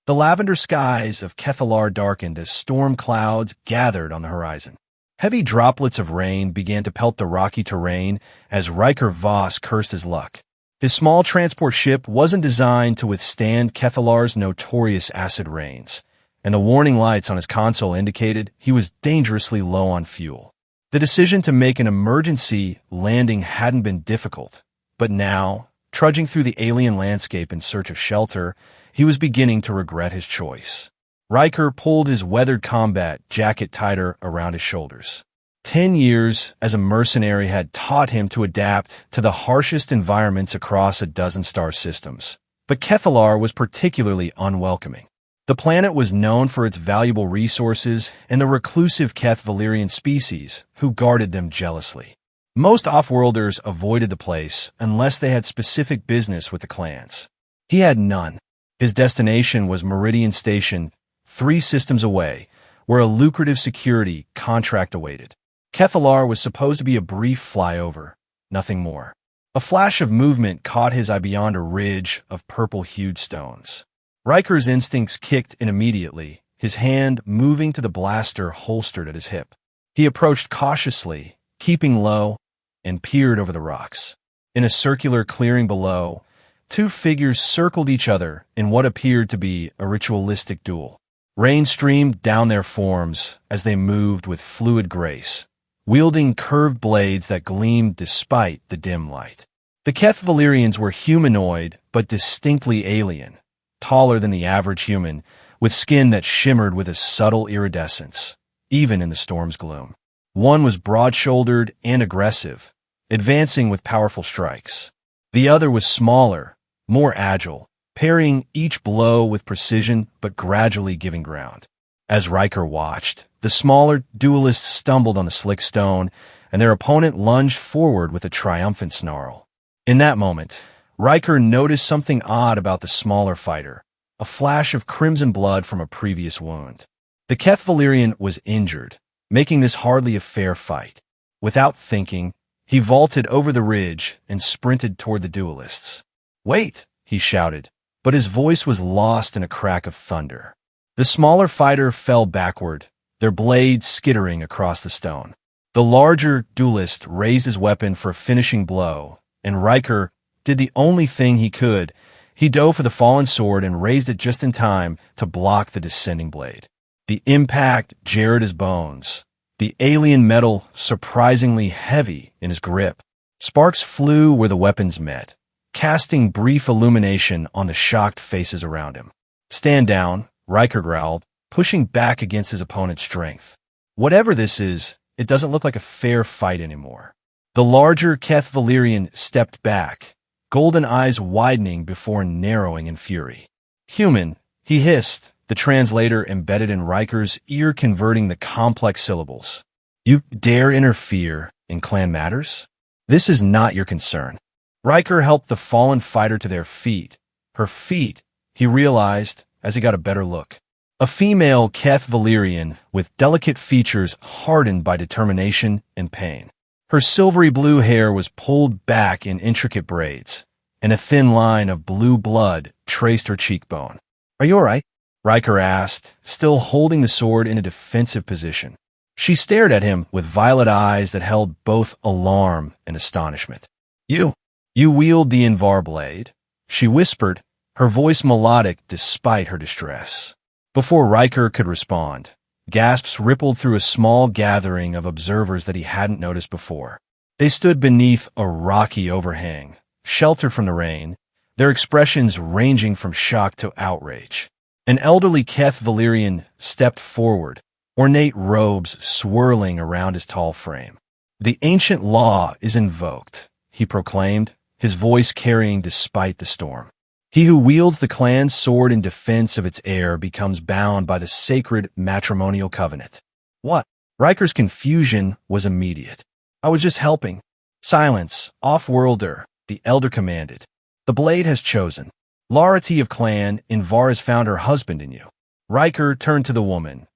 The lavender skies of Kethalar darkened as storm clouds gathered on the horizon. Heavy droplets of rain began to pelt the rocky terrain as Riker Voss cursed his luck. His small transport ship wasn't designed to withstand Kethalar's notorious acid rains, and the warning lights on his console indicated he was dangerously low on fuel. The decision to make an emergency landing hadn't been difficult, but now, trudging through the alien landscape in search of shelter, he was beginning to regret his choice. Riker pulled his weathered combat jacket tighter around his shoulders. 10 years as a mercenary had taught him to adapt to the harshest environments across a dozen star systems. But Kethalar was particularly unwelcoming. The planet was known for its valuable resources and the reclusive Keth Valyrian species, who guarded them jealously. Most off-worlders avoided the place unless they had specific business with the clans. He had none. His destination was Meridian Station, 3 systems away, where a lucrative security contract awaited. Kethalar was supposed to be a brief flyover, nothing more. A flash of movement caught his eye beyond a ridge of purple-hued stones. Riker's instincts kicked in immediately, his hand moving to the blaster holstered at his hip. He approached cautiously, keeping low, and peered over the rocks. In a circular clearing below, 2 figures circled each other in what appeared to be a ritualistic duel. Rain streamed down their forms as they moved with fluid grace, wielding curved blades that gleamed despite the dim light. The Keth Valyrians were humanoid but distinctly alien, taller than the average human, with skin that shimmered with a subtle iridescence, even in the storm's gloom. One was broad-shouldered and aggressive, advancing with powerful strikes. The other was smaller, more agile, parrying each blow with precision but gradually giving ground. As Riker watched, the smaller duelists stumbled on the slick stone, and their opponent lunged forward with a triumphant snarl. In that moment, Riker noticed something odd about the smaller fighter, a flash of crimson blood from a previous wound. The Keth Valyrian was injured, making this hardly a fair fight. Without thinking, he vaulted over the ridge and sprinted toward the duelists. "Wait!" he shouted, but his voice was lost in a crack of thunder. The smaller fighter fell backward, their blades skittering across the stone. The larger duelist raised his weapon for a finishing blow, and Riker did the only thing he could. He dove for the fallen sword and raised it just in time to block the descending blade. The impact jarred his bones, the alien metal surprisingly heavy in his grip. Sparks flew where the weapons met, casting brief illumination on the shocked faces around him. "Stand down," Riker growled, pushing back against his opponent's strength. "Whatever this is, it doesn't look like a fair fight anymore." The larger Keth Valyrian stepped back, golden eyes widening before narrowing in fury. "Human," he hissed, the translator embedded in Riker's ear converting the complex syllables. "You dare interfere in clan matters? This is not your concern." Riker helped the fallen fighter to their feet. Her feet, he realized as he got a better look. A female Keth Valyrian with delicate features hardened by determination and pain. Her silvery blue hair was pulled back in intricate braids, and a thin line of blue blood traced her cheekbone. "Are you all right?" Riker asked, still holding the sword in a defensive position. She stared at him with violet eyes that held both alarm and astonishment. You wield the Invar blade," she whispered, her voice melodic despite her distress. Before Riker could respond, gasps rippled through a small gathering of observers that he hadn't noticed before. They stood beneath a rocky overhang, sheltered from the rain, their expressions ranging from shock to outrage. An elderly Keth Valyrian stepped forward, ornate robes swirling around his tall frame. "The ancient law is invoked," he proclaimed, his voice carrying despite the storm. "He who wields the clan's sword in defense of its heir becomes bound by the sacred matrimonial covenant." "What?" Riker's confusion was immediate. "I was just helping." "Silence, off-worlder," the elder commanded. "The blade has chosen. Larity of clan, Invar has found her husband in you." Riker turned to the woman.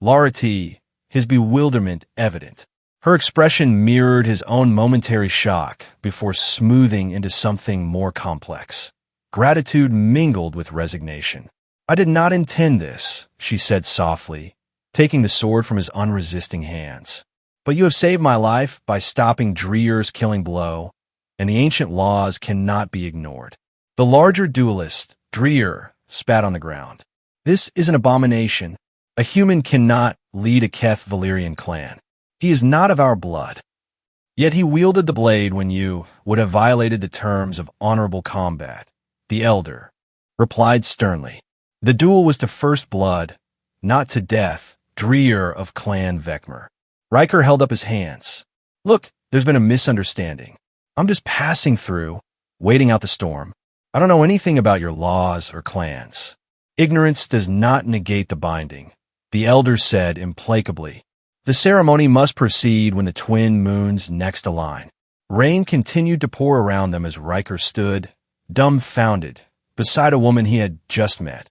Larity, his bewilderment evident. Her expression mirrored his own momentary shock before smoothing into something more complex. Gratitude mingled with resignation. I did not intend this, she said softly, taking the sword from his unresisting hands. But you have saved my life by stopping Drier's killing blow, and the ancient laws cannot be ignored. The larger duelist, Drier, spat on the ground. This is an abomination. A human cannot lead a Keth Valyrian clan. He is not of our blood. Yet he wielded the blade when you would have violated the terms of honorable combat. The elder replied sternly. The duel was to first blood, not to death, Drier of Clan Vecmer. Riker held up his hands. Look, there's been a misunderstanding. I'm just passing through, waiting out the storm. I don't know anything about your laws or clans. Ignorance does not negate the binding, the elder said implacably. The ceremony must proceed when the twin moons next align. Rain continued to pour around them as Riker stood, dumbfounded, beside a woman he had just met.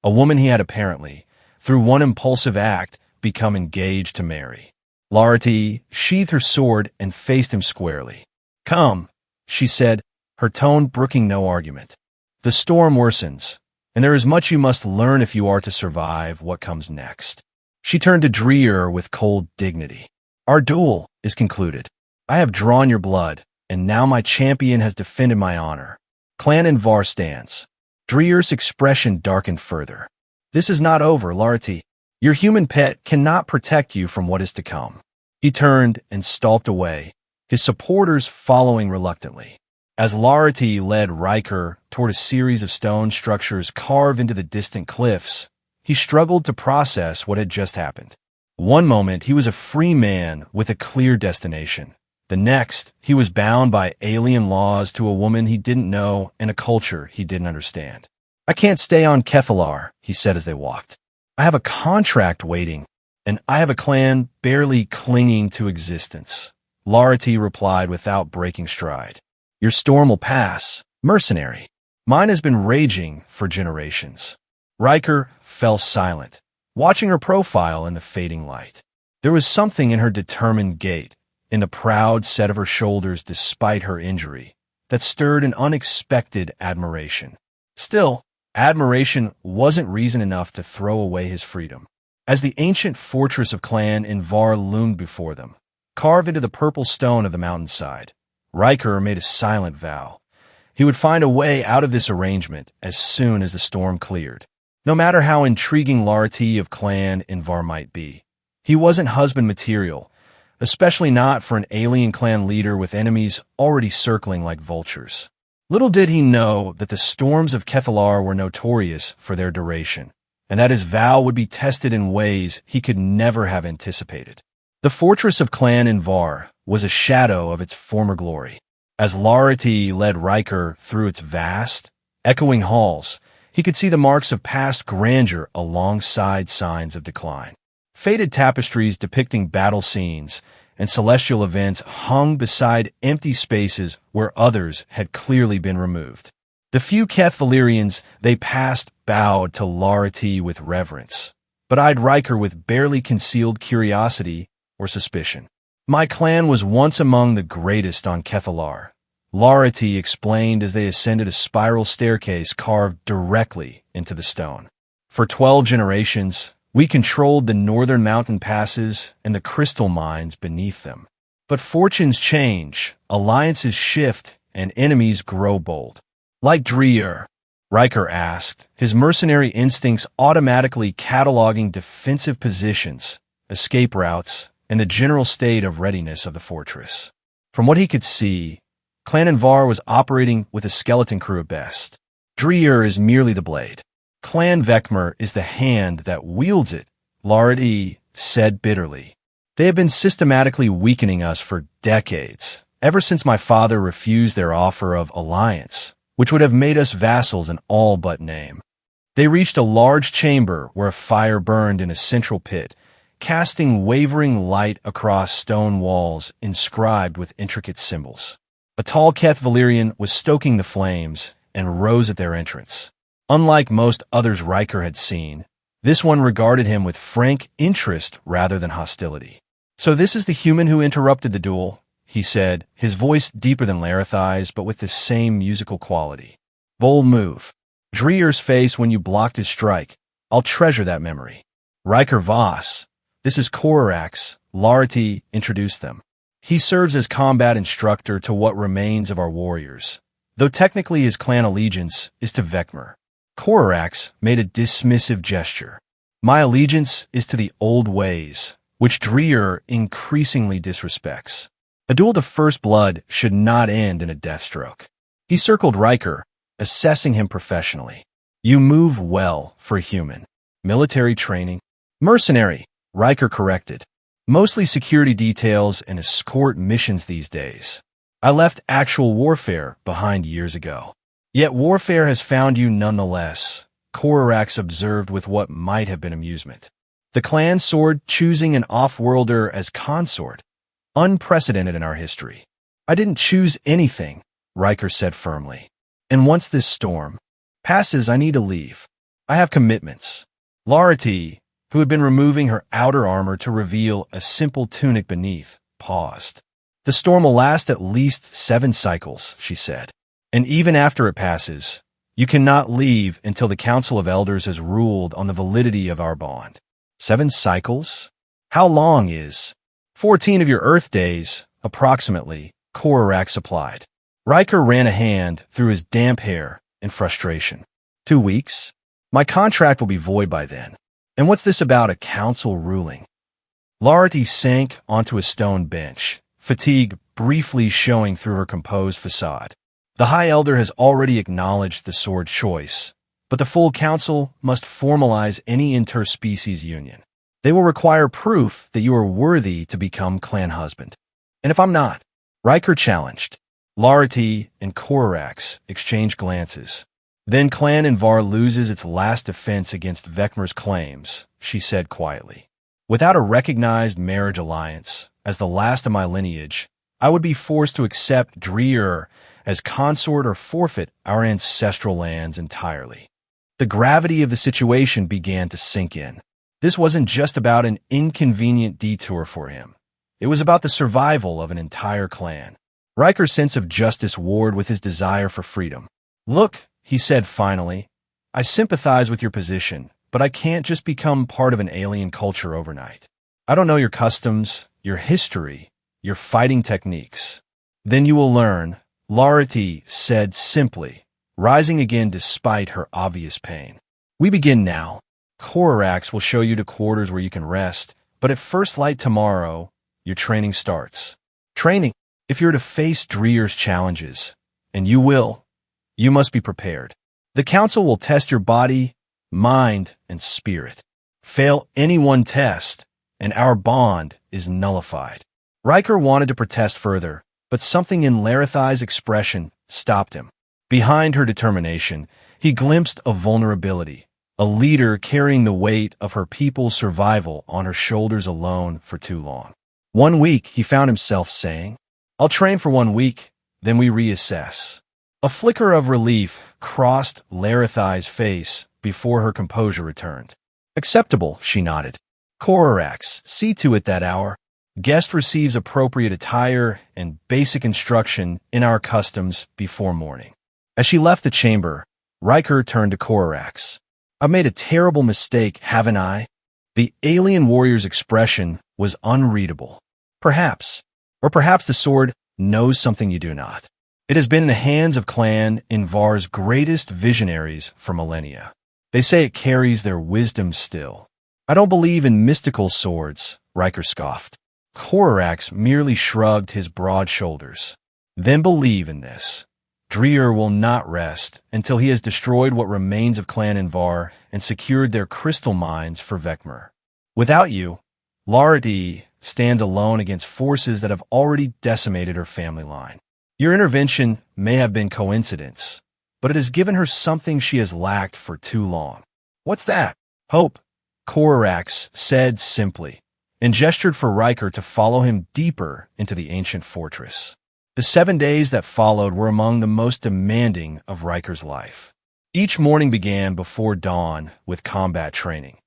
A woman he had apparently, through one impulsive act, become engaged to marry. Larity sheathed her sword and faced him squarely. Come, she said, her tone brooking no argument. The storm worsens, and there is much you must learn if you are to survive what comes next. She turned to Drier with cold dignity. Our duel is concluded. I have drawn your blood, and now my champion has defended my honor. Clan Invar stands. Drier's expression darkened further. This is not over, Larity. Your human pet cannot protect you from what is to come. He turned and stalked away, his supporters following reluctantly. As Larity led Riker toward a series of stone structures carved into the distant cliffs, he struggled to process what had just happened. One moment, he was a free man with a clear destination. The next, he was bound by alien laws to a woman he didn't know and a culture he didn't understand. I can't stay on Kethalar, he said as they walked. I have a contract waiting, and I have a clan barely clinging to existence. Larity replied without breaking stride. Your storm will pass, mercenary. Mine has been raging for generations. Riker fell silent, watching her profile in the fading light. There was something in her determined gait, in the proud set of her shoulders despite her injury, that stirred an unexpected admiration. Still, admiration wasn't reason enough to throw away his freedom. As the ancient fortress of Clan Invar loomed before them, carved into the purple stone of the mountainside, Riker made a silent vow. He would find a way out of this arrangement as soon as the storm cleared. No matter how intriguing Larity of Clan Invar might be, he wasn't husband material, especially not for an alien clan leader with enemies already circling like vultures. Little did he know that the storms of Kethalar were notorious for their duration, and that his vow would be tested in ways he could never have anticipated. The fortress of Clan Invar was a shadow of its former glory. As Larity led Riker through its vast, echoing halls, he could see the marks of past grandeur alongside signs of decline. Faded tapestries depicting battle scenes and celestial events hung beside empty spaces where others had clearly been removed. The few Keth Valyrians they passed bowed to Larity with reverence, but eyed Riker with barely concealed curiosity or suspicion. My clan was once among the greatest on Kethalar, Larity explained as they ascended a spiral staircase carved directly into the stone. For 12 generations, we controlled the northern mountain passes and the crystal mines beneath them. But fortunes change, alliances shift, and enemies grow bold. Like Drier, Riker asked, his mercenary instincts automatically cataloging defensive positions, escape routes, and the general state of readiness of the fortress. From what he could see, Clan Invar was operating with a skeleton crew at best. Drier is merely the blade. Clan Vecmer is the hand that wields it, Larity said bitterly. They have been systematically weakening us for decades, ever since my father refused their offer of alliance, which would have made us vassals in all but name. They reached a large chamber where a fire burned in a central pit, casting wavering light across stone walls inscribed with intricate symbols. A tall Keth Valyrian was stoking the flames and rose at their entrance. Unlike most others Riker had seen, this one regarded him with frank interest rather than hostility. So this is the human who interrupted the duel, he said, his voice deeper than Larithai's but with the same musical quality. Bold move. Drier's face when you blocked his strike. I'll treasure that memory. Riker Voss. This is Korax. Larity introduced them. He serves as combat instructor to what remains of our warriors, though technically his clan allegiance is to Vecmer. Korax made a dismissive gesture. My allegiance is to the old ways, which Drier increasingly disrespects. A duel to first blood should not end in a deathstroke. He circled Riker, assessing him professionally. You move well for a human. Military training. Mercenary, Riker corrected. Mostly security details and escort missions these days. I left actual warfare behind years ago. Yet warfare has found you nonetheless, Korax observed with what might have been amusement. The clan sword choosing an off-worlder as consort. Unprecedented in our history. I didn't choose anything, Riker said firmly. And once this storm passes, I need to leave. I have commitments. Larity, who had been removing her outer armor to reveal a simple tunic beneath, paused. The storm will last at least 7 cycles, she said. And even after it passes, you cannot leave until the Council of Elders has ruled on the validity of our bond. 7 cycles? How long is 14 of your Earth days, approximately, Korax supplied. Riker ran a hand through his damp hair in frustration. 2 weeks? My contract will be void by then. And what's this about a council ruling? Larity sank onto a stone bench, fatigue briefly showing through her composed facade. The High Elder has already acknowledged the sword choice, but the full council must formalize any interspecies union. They will require proof that you are worthy to become clan husband. And if I'm not? Riker challenged. Larity and Korax exchanged glances. Then Clan Invar loses its last defense against Vecmer's claims, she said quietly. Without a recognized marriage alliance, as the last of my lineage, I would be forced to accept Drier as consort or forfeit our ancestral lands entirely. The gravity of the situation began to sink in. This wasn't just about an inconvenient detour for him. It was about the survival of an entire clan. Riker's sense of justice warred with his desire for freedom. Look, he said finally, I sympathize with your position, but I can't just become part of an alien culture overnight. I don't know your customs, your history, your fighting techniques. Then you will learn, Larity said simply, rising again despite her obvious pain. We begin now. Korax will show you to quarters where you can rest, but at first light tomorrow, your training starts. Training, if you're to face Drier's challenges, and you will, you must be prepared. The council will test your body, mind, and spirit. Fail any one test, and our bond is nullified. Riker wanted to protest further, but something in Larithai's expression stopped him. Behind her determination, he glimpsed a vulnerability, a leader carrying the weight of her people's survival on her shoulders alone for too long. 1 week, he found himself saying, I'll train for 1 week, then we reassess. A flicker of relief crossed Larithai's face before her composure returned. Acceptable, she nodded. Korax, see to it that our guest receives appropriate attire and basic instruction in our customs before morning. As she left the chamber, Riker turned to Korax. I've made a terrible mistake, haven't I? The alien warrior's expression was unreadable. Perhaps. Or perhaps the sword knows something you do not. It has been in the hands of Clan Invar's greatest visionaries for millennia. They say it carries their wisdom still. I don't believe in mystical swords, Riker scoffed. Korax merely shrugged his broad shoulders. Then believe in this. Drier will not rest until he has destroyed what remains of Clan Invar and secured their crystal mines for Vecmer. Without you, Larity stands alone against forces that have already decimated her family line. Your intervention may have been coincidence, but it has given her something she has lacked for too long. What's that? Hope, Korax said simply, and gestured for Riker to follow him deeper into the ancient fortress. The 7 days that followed were among the most demanding of Riker's life. Each morning began before dawn with combat training.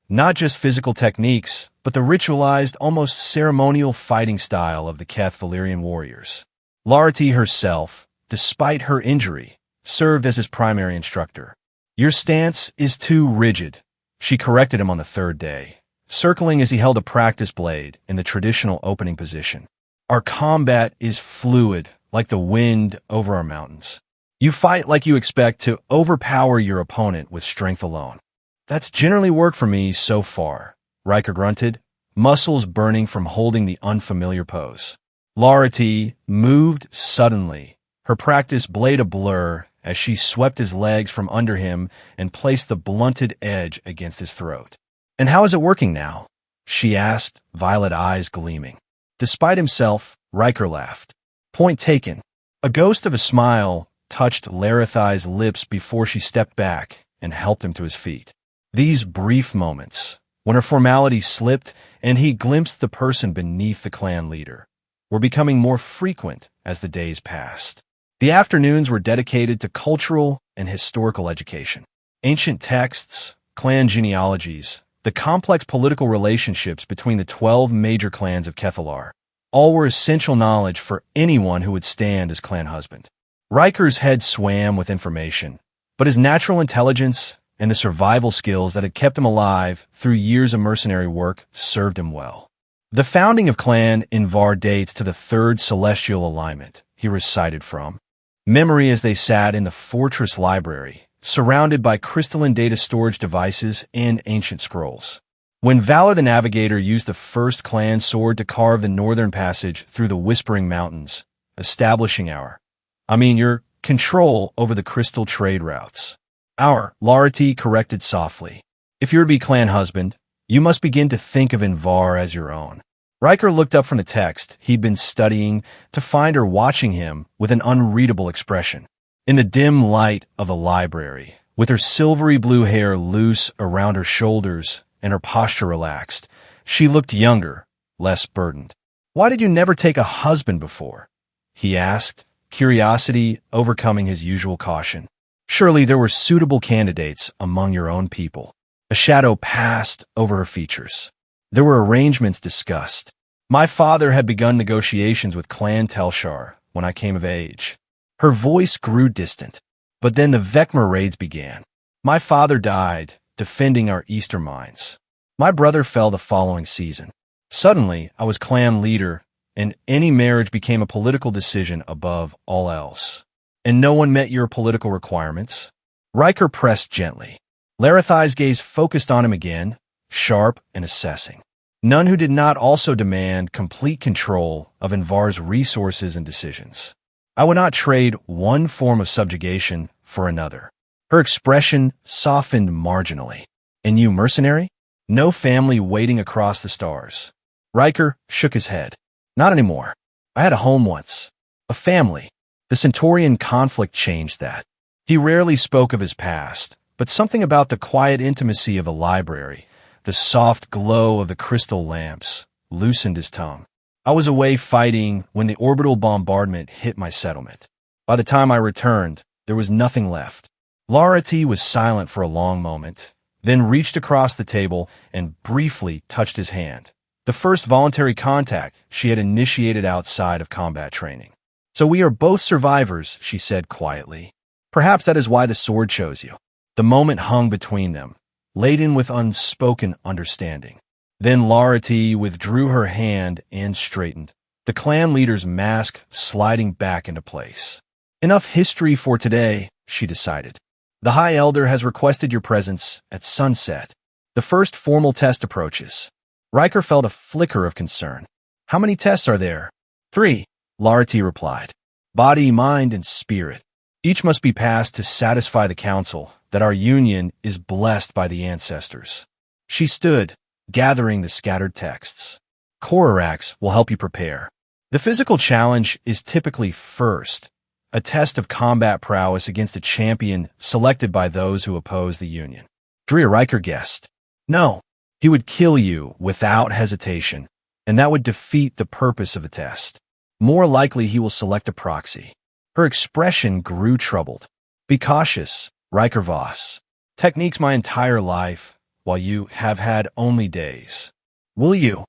Not just physical techniques, but the ritualized, almost ceremonial fighting style of the Keth Valyrian warriors. Larity herself, despite her injury, served as his primary instructor. Your stance is too rigid. She corrected him on the third day, circling as he held a practice blade in the traditional opening position. Our combat is fluid, like the wind over our mountains. You fight like you expect to overpower your opponent with strength alone. That's generally worked for me so far, Riker grunted, muscles burning from holding the unfamiliar pose. Larity moved suddenly, her practice blade a blur as she swept his legs from under him and placed the blunted edge against his throat. "And how is it working now?" she asked, violet eyes gleaming. Despite himself, Riker laughed. "Point taken." A ghost of a smile touched Larithai's lips before she stepped back and helped him to his feet. These brief moments, when her formality slipped and he glimpsed the person beneath the clan leader, were becoming more frequent as the days passed. The afternoons were dedicated to cultural and historical education. Ancient texts, clan genealogies, the complex political relationships between the 12 major clans of Kethalar, all were essential knowledge for anyone who would stand as clan husband. Riker's head swam with information, but his natural intelligence and the survival skills that had kept him alive through years of mercenary work served him well. The founding of Clan Invar dates to the third celestial alignment, he recited from memory as they sat in the fortress library, surrounded by crystalline data storage devices and ancient scrolls. When Valor the Navigator used the first clan sword to carve the northern passage through the Whispering Mountains, establishing your control over the crystal trade routes. Larity corrected softly. If you're to be clan husband, you must begin to think of Invar as your own. Riker looked up from the text he'd been studying to find her watching him with an unreadable expression. In the dim light of the library, with her silvery blue hair loose around her shoulders and her posture relaxed, she looked younger, less burdened. "Why did you never take a husband before?" he asked, curiosity overcoming his usual caution. "Surely there were suitable candidates among your own people." A shadow passed over her features. There were arrangements discussed. My father had begun negotiations with Clan Telshar when I came of age. Her voice grew distant. But then the Vecmer raids began. My father died, defending our eastern mines. My brother fell the following season. Suddenly, I was clan leader, and any marriage became a political decision above all else. And no one met your political requirements? Riker pressed gently. Larithai's gaze focused on him again, sharp and assessing. None who did not also demand complete control of Invar's resources and decisions. I would not trade one form of subjugation for another. Her expression softened marginally. And you, mercenary? No family waiting across the stars. Riker shook his head. Not anymore. I had a home once. A family. The Centaurian conflict changed that. He rarely spoke of his past, but something about the quiet intimacy of the library, the soft glow of the crystal lamps, loosened his tongue. I was away fighting when the orbital bombardment hit my settlement. By the time I returned, there was nothing left. Larity was silent for a long moment, then reached across the table and briefly touched his hand. The first voluntary contact she had initiated outside of combat training. "So we are both survivors," she said quietly. "Perhaps that is why the sword chose you." The moment hung between them, laden with unspoken understanding. Then Larity withdrew her hand and straightened, the clan leader's mask sliding back into place. "Enough history for today," she decided. "The High Elder has requested your presence at sunset. The first formal test approaches." Riker felt a flicker of concern. "How many tests are there?" "3, Larity replied. "Body, mind, and spirit. Each must be passed to satisfy the council that our union is blessed by the ancestors." She stood, gathering the scattered texts. "Corax will help you prepare. The physical challenge is typically first, a test of combat prowess against a champion selected by those who oppose the union." Drea Riker guessed. "No, he would kill you without hesitation, and that would defeat the purpose of the test. More likely he will select a proxy." Her expression grew troubled. "Be cautious, Riker Voss. Techniques my entire life, while you have had only days." "Will you?"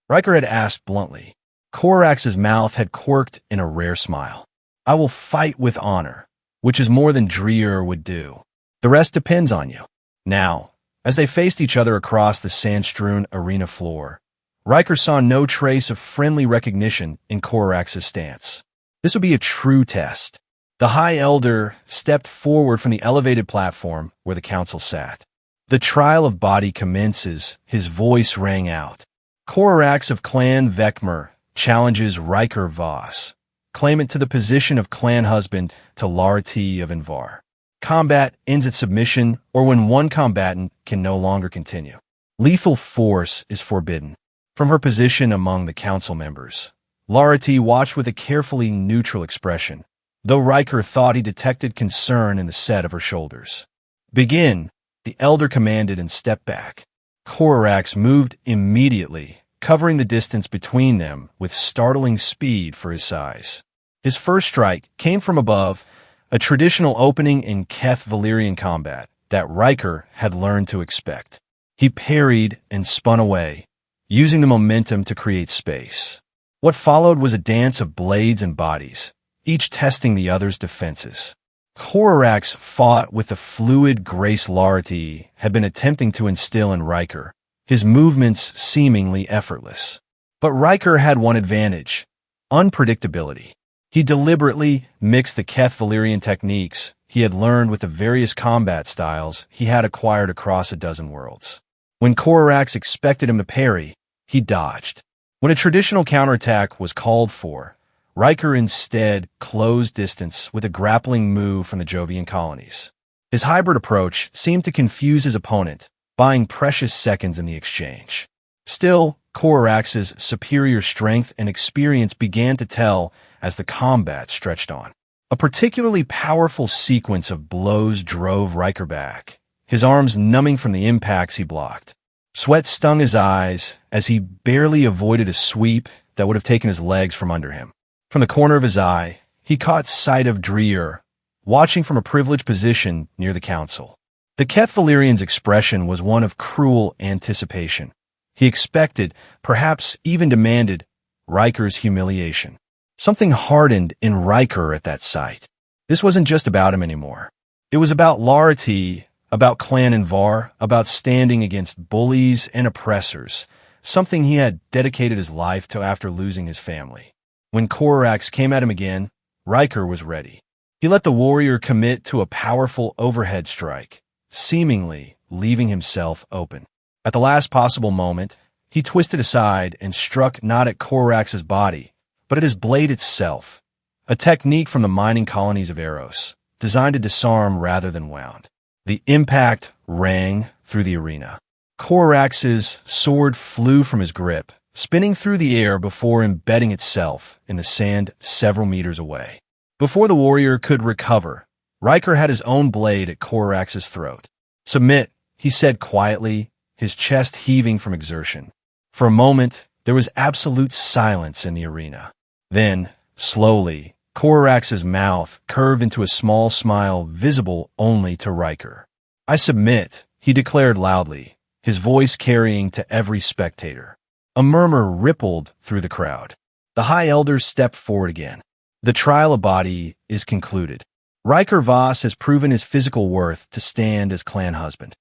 Riker had asked bluntly. Corax's mouth had quirked in a rare smile. "I will fight with honor, which is more than Dreer would do." The rest depends on you. Now, as they faced each other across the sand-strewn arena floor, Riker saw no trace of friendly recognition in Korax's stance. This would be a true test. The High Elder stepped forward from the elevated platform where the council sat. The trial of body commences, his voice rang out. Korax of Clan Vecmer challenges Riker Voss, claimant to the position of clan husband to Larti of Invar. Combat ends at submission or when one combatant can no longer continue. Lethal force is forbidden. From her position among the council members, Larti watched with a carefully neutral expression, though Riker thought he detected concern in the set of her shoulders. Begin, the Elder commanded and stepped back. Korax moved immediately, covering the distance between them with startling speed for his size. His first strike came from above, a traditional opening in Keth Valyrian combat that Riker had learned to expect. He parried and spun away, using the momentum to create space. What followed was a dance of blades and bodies, each testing the other's defenses. Korax fought with the fluid grace Larti had been attempting to instill in Riker, his movements seemingly effortless. But Riker had one advantage: unpredictability. He deliberately mixed the Keth Valyrian techniques he had learned with the various combat styles he had acquired across a dozen worlds. When Korax expected him to parry, he dodged. When a traditional counterattack was called for, Riker instead closed distance with a grappling move from the Jovian colonies. His hybrid approach seemed to confuse his opponent, buying precious seconds in the exchange. Still, Korax's superior strength and experience began to tell as the combat stretched on. A particularly powerful sequence of blows drove Riker back, his arms numbing from the impacts he blocked. Sweat stung his eyes as he barely avoided a sweep that would have taken his legs from under him. From the corner of his eye, he caught sight of Dreer, watching from a privileged position near the council. The Keth Valyrian's expression was one of cruel anticipation. He expected, perhaps even demanded, Riker's humiliation. Something hardened in Riker at that sight. This wasn't just about him anymore. It was about Larti, about Clan Invar, about standing against bullies and oppressors, something he had dedicated his life to after losing his family. When Korax came at him again, Riker was ready. He let the warrior commit to a powerful overhead strike, seemingly leaving himself open. At the last possible moment, he twisted aside and struck not at Korax's body, but at his blade itself, a technique from the mining colonies of Eros, designed to disarm rather than wound. The impact rang through the arena. Korax's sword flew from his grip, spinning through the air before embedding itself in the sand several meters away. Before the warrior could recover, Riker had his own blade at Korax's throat. "Submit," he said quietly, his chest heaving from exertion. For a moment, there was absolute silence in the arena. Then, slowly, Korax's mouth curved into a small smile visible only to Riker. "I submit," he declared loudly, his voice carrying to every spectator. A murmur rippled through the crowd. The High Elder stepped forward again. "The trial of body is concluded. Riker Voss has proven his physical worth to stand as clan husband."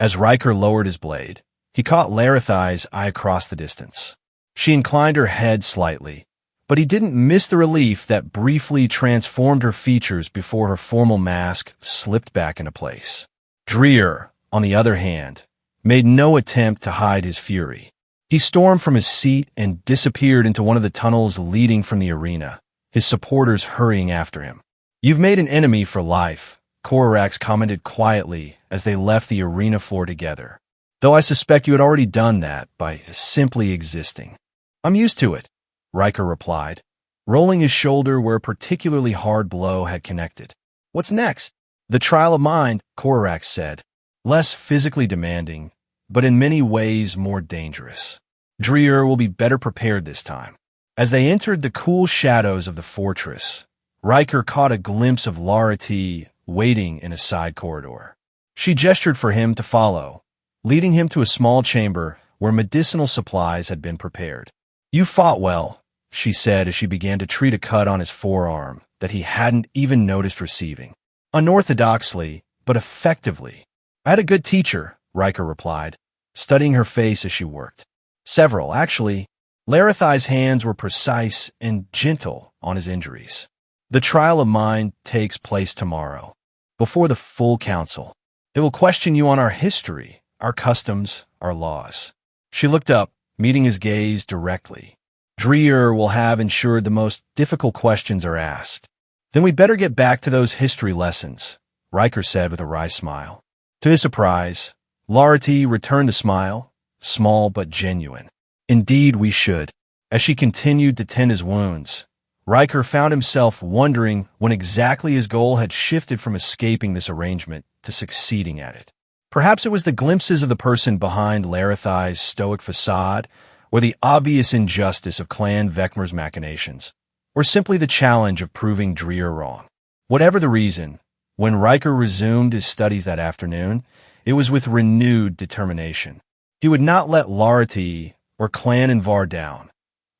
As Riker lowered his blade, he caught Larithai's eye across the distance. She inclined her head slightly, but he didn't miss the relief that briefly transformed her features before her formal mask slipped back into place. Dreer, on the other hand, made no attempt to hide his fury. He stormed from his seat and disappeared into one of the tunnels leading from the arena, his supporters hurrying after him. "You've made an enemy for life," Korax commented quietly as they left the arena floor together. "Though I suspect you had already done that by simply existing." "I'm used to it," Riker replied, rolling his shoulder where a particularly hard blow had connected. "What's next?" "The trial of mind," Korax said. "Less physically demanding, but in many ways more dangerous. Dreer will be better prepared this time." As they entered the cool shadows of the fortress, Riker caught a glimpse of Larti waiting in a side corridor. She gestured for him to follow, leading him to a small chamber where medicinal supplies had been prepared. "You fought well," she said as she began to treat a cut on his forearm that he hadn't even noticed receiving. "Unorthodoxly, but effectively. I had a good teacher, Riker replied, studying her face as she worked. Several, actually. Larethai's hands were precise and gentle on his injuries. The trial of mind takes place tomorrow, before the full council. They will question you on our history, our customs, our laws. She looked up, meeting his gaze directly. Dreer will have ensured the most difficult questions are asked. Then we'd better get back to those history lessons, Riker said with a wry smile. To his surprise, Larety returned the smile, small but genuine. Indeed we should. As she continued to tend his wounds, Riker found himself wondering when exactly his goal had shifted from escaping this arrangement to succeeding at it. Perhaps it was the glimpses of the person behind Larethai's stoic facade, or the obvious injustice of Clan Vecmer's machinations, or simply the challenge of proving Dreer wrong. Whatever the reason, when Riker resumed his studies that afternoon, it was with renewed determination. He would not let Larety or Clan Invar down,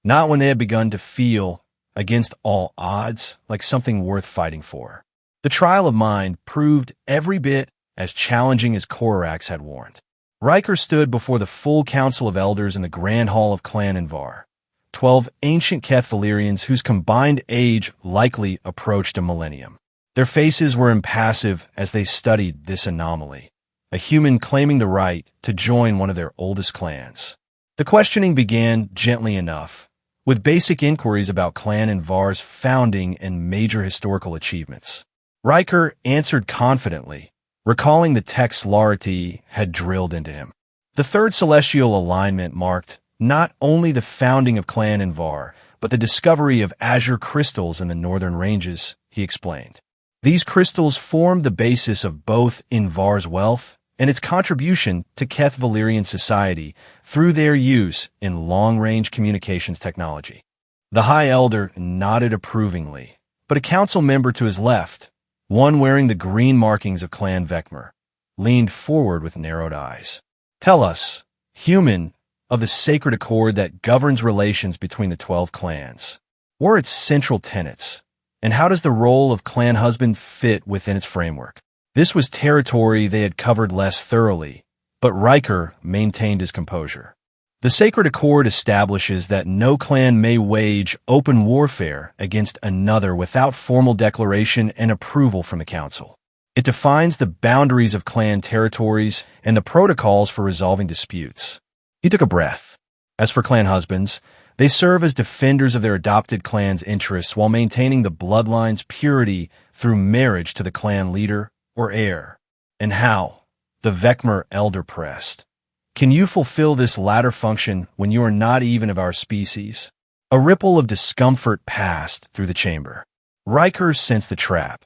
not when they had begun to feel, against all odds, like something worth fighting for. The trial of mind proved every bit as challenging as Korax had warned. Riker stood before the full council of elders in the Grand Hall of Clan Invar, 12 ancient Keth Valyrians whose combined age likely approached a millennium. Their faces were impassive as they studied this anomaly, a human claiming the right to join one of their oldest clans. The questioning began gently enough, with basic inquiries about Clan Invar's founding and major historical achievements. Riker answered confidently, recalling the text Larety had drilled into him. The third celestial alignment marked not only the founding of Clan Invar, but the discovery of azure crystals in the northern ranges, he explained. These crystals formed the basis of both Invar's wealth and its contribution to Keth Valyrian society through their use in long-range communications technology. The High Elder nodded approvingly, but a council member to his left, one wearing the green markings of Clan Vecmer, leaned forward with narrowed eyes. Tell us, human, of the sacred accord that governs relations between the 12 clans. What are its central tenets, and how does the role of clan husband fit within its framework? This was territory they had covered less thoroughly, but Riker maintained his composure. The Sacred Accord establishes that no clan may wage open warfare against another without formal declaration and approval from the Council. It defines the boundaries of clan territories and the protocols for resolving disputes. He took a breath. As for clan husbands, they serve as defenders of their adopted clan's interests while maintaining the bloodline's purity through marriage to the clan leader or heir. And how? The Vecmer elder pressed. Can you fulfill this latter function when you are not even of our species? A ripple of discomfort passed through the chamber. Riker sensed the trap.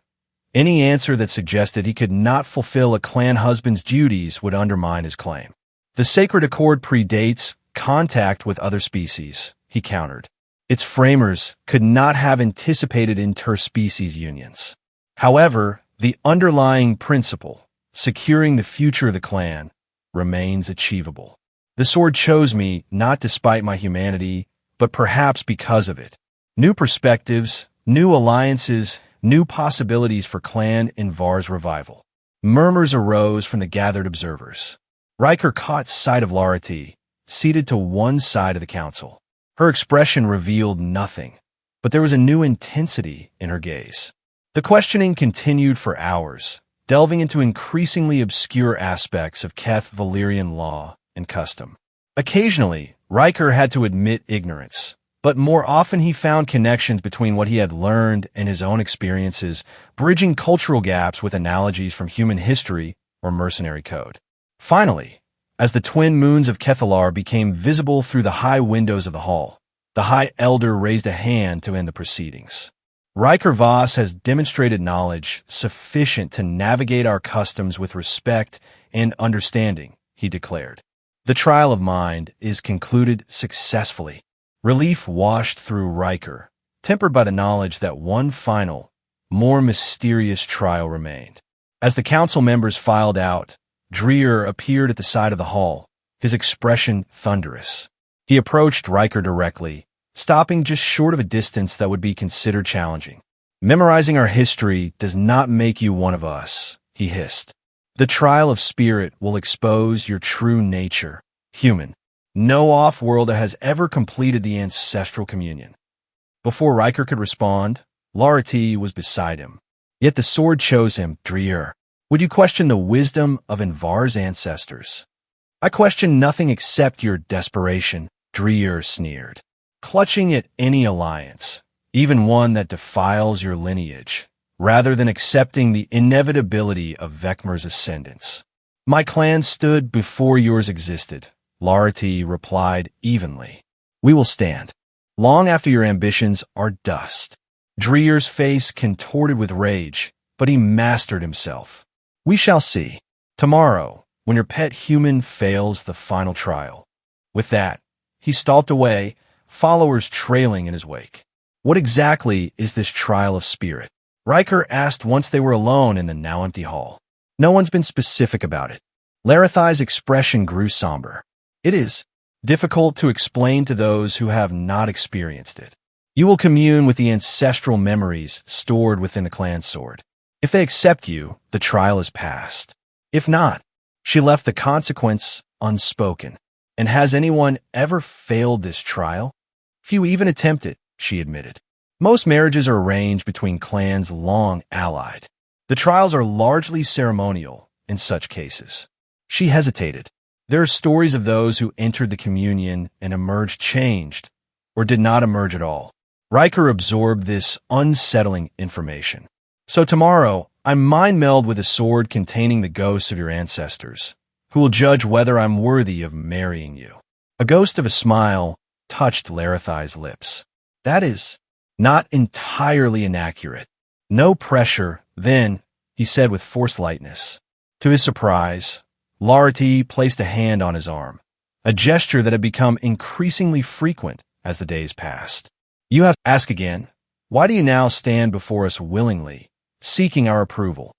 Any answer that suggested he could not fulfill a clan husband's duties would undermine his claim. The Sacred Accord predates contact with other species, he countered. Its framers could not have anticipated interspecies unions. However, the underlying principle, securing the future of the clan, remains achievable. The sword chose me not despite my humanity, but perhaps because of it. New perspectives, new alliances, new possibilities for Clan Invar's revival. Murmurs arose from the gathered observers. Riker caught sight of Larety, seated to one side of the council. Her expression revealed nothing, but there was a new intensity in her gaze. The questioning continued for hours, delving into increasingly obscure aspects of Keth Valyrian law and custom. Occasionally, Riker had to admit ignorance, but more often he found connections between what he had learned and his own experiences, bridging cultural gaps with analogies from human history or mercenary code. Finally, as the twin moons of Kethalar became visible through the high windows of the hall, the High Elder raised a hand to end the proceedings. Riker Voss has demonstrated knowledge sufficient to navigate our customs with respect and understanding, he declared. The trial of mind is concluded successfully. Relief washed through Riker, tempered by the knowledge that one final, more mysterious trial remained. As the council members filed out, Dreer appeared at the side of the hall, his expression thunderous. He approached Riker directly, stopping just short of a distance that would be considered challenging. Memorizing our history does not make you one of us, he he hissed. The trial of spirit will expose your true nature, human. No off-worlder has ever completed the ancestral communion. Before Riker could respond, Larati was beside him. Yet the sword chose him, Dreer. Would you question the wisdom of Invar's ancestors? I question nothing except your desperation, Dreer sneered. Clutching at any alliance, even one that defiles your lineage, rather than accepting the inevitability of Vecmar's ascendance. My clan stood before yours existed, Larati replied evenly. We will stand. Long after your ambitions are dust. Dreer's face contorted with rage, but he mastered himself. We shall see. Tomorrow, when your pet human fails the final trial. With that, he stalked away, followers trailing in his wake. What exactly is this trial of spirit? Riker asked once they were alone in the now empty hall. No one's been specific about it. Larathai's expression grew somber. It is difficult to explain to those who have not experienced it. You will commune with the ancestral memories stored within the clan sword. If they accept you, the trial is passed. If not, she left the consequence unspoken. And has anyone ever failed this trial? Few even attempt it, she admitted. Most marriages are arranged between clans long allied. The trials are largely ceremonial in such cases. She hesitated. There are stories of those who entered the communion and emerged changed, or did not emerge at all. Riker absorbed this unsettling information. So tomorrow, I mind meld with a sword containing the ghosts of your ancestors, who will judge whether I'm worthy of marrying you. A ghost of a smile touched Larathai's lips. That is not entirely inaccurate. No pressure, then, he said with forced lightness. To his surprise, Larati placed a hand on his arm, a gesture that had become increasingly frequent as the days passed. You have to ask again, why do you now stand before us willingly, seeking our approval?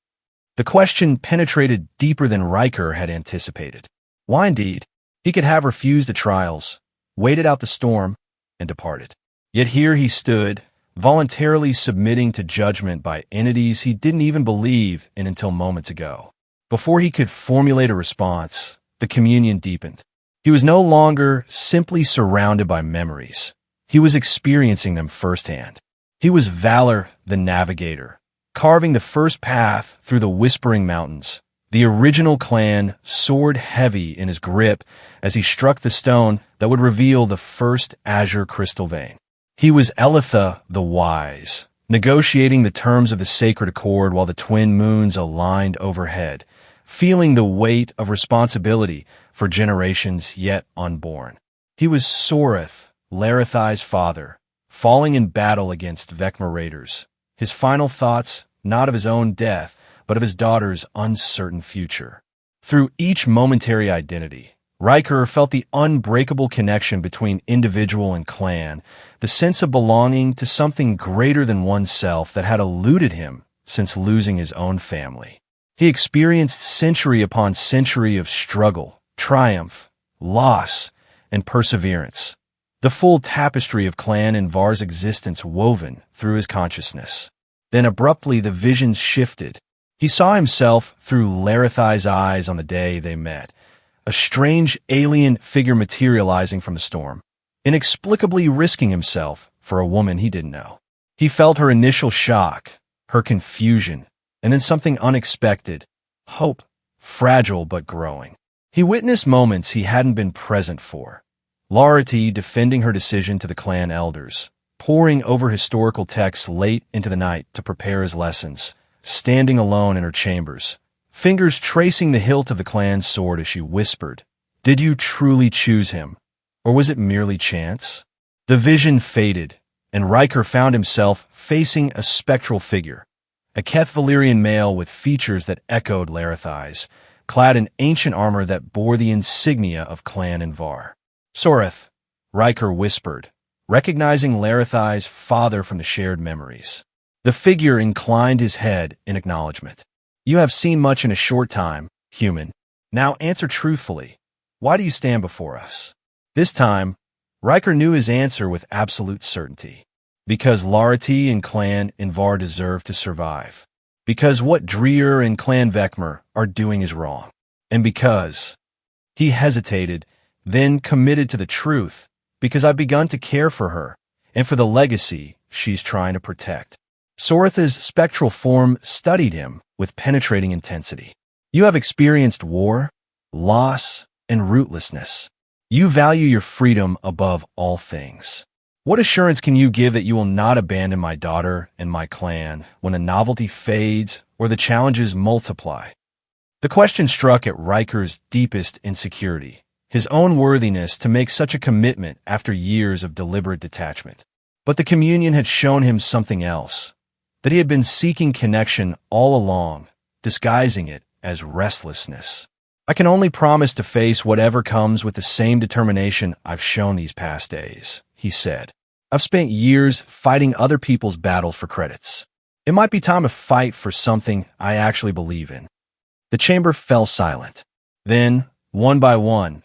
The question penetrated deeper than Riker had anticipated. Why indeed? He could have refused the trials, waited out the storm, and departed. Yet here he stood, voluntarily submitting to judgment by entities he didn't even believe in until moments ago. Before he could formulate a response, the communion deepened. He was no longer simply surrounded by memories. He was experiencing them firsthand. He was Valor, the navigator, carving the first path through the Whispering Mountains, the original clan sword heavy in his grip as he struck the stone that would reveal the first azure crystal vein. He was Elitha the Wise, negotiating the terms of the sacred accord while the twin moons aligned overhead, feeling the weight of responsibility for generations yet unborn. He was Soreth, Larathai's father, falling in battle against Vecmar raiders, his final thoughts not of his own death, but of his daughter's uncertain future. Through each momentary identity, Riker felt the unbreakable connection between individual and clan, the sense of belonging to something greater than oneself that had eluded him since losing his own family. He experienced century upon century of struggle, triumph, loss, and perseverance, the full tapestry of Clan Invar's existence woven through his consciousness. Then abruptly the visions shifted. He saw himself through Larathai's eyes on the day they met, a strange alien figure materializing from the storm, inexplicably risking himself for a woman he didn't know. He felt her initial shock, her confusion, and then something unexpected, hope, fragile but growing. He witnessed moments he hadn't been present for. Larati defending her decision to the clan elders, poring over historical texts late into the night to prepare his lessons, standing alone in her chambers, fingers tracing the hilt of the clan's sword as she whispered, "Did you truly choose him, or was it merely chance?" The vision faded, and Riker found himself facing a spectral figure, a Keth Valyrian male with features that echoed Larathai's, clad in ancient armor that bore the insignia of Clan Invar. "Soreth," Riker whispered, recognizing Larathai's father from the shared memories. The figure inclined his head in acknowledgement. "You have seen much in a short time, human. Now answer truthfully. Why do you stand before us?" This time, Riker knew his answer with absolute certainty. Because Larati and Clan Invar deserved to survive. Because what Dreer and Clan Vecmer are doing is wrong. And because he hesitated, then committed to the truth, because I've begun to care for her and for the legacy she's trying to protect. Soritha's spectral form studied him with penetrating intensity. You have experienced war, loss, and rootlessness. You value your freedom above all things. What assurance can you give that you will not abandon my daughter and my clan when the novelty fades or the challenges multiply? The question struck at Riker's deepest insecurity, his own worthiness to make such a commitment after years of deliberate detachment. But the communion had shown him something else, that he had been seeking connection all along, disguising it as restlessness. I can only promise to face whatever comes with the same determination I've shown these past days, he said. I've spent years fighting other people's battles for credits. It might be time to fight for something I actually believe in. The chamber fell silent. Then, one by one,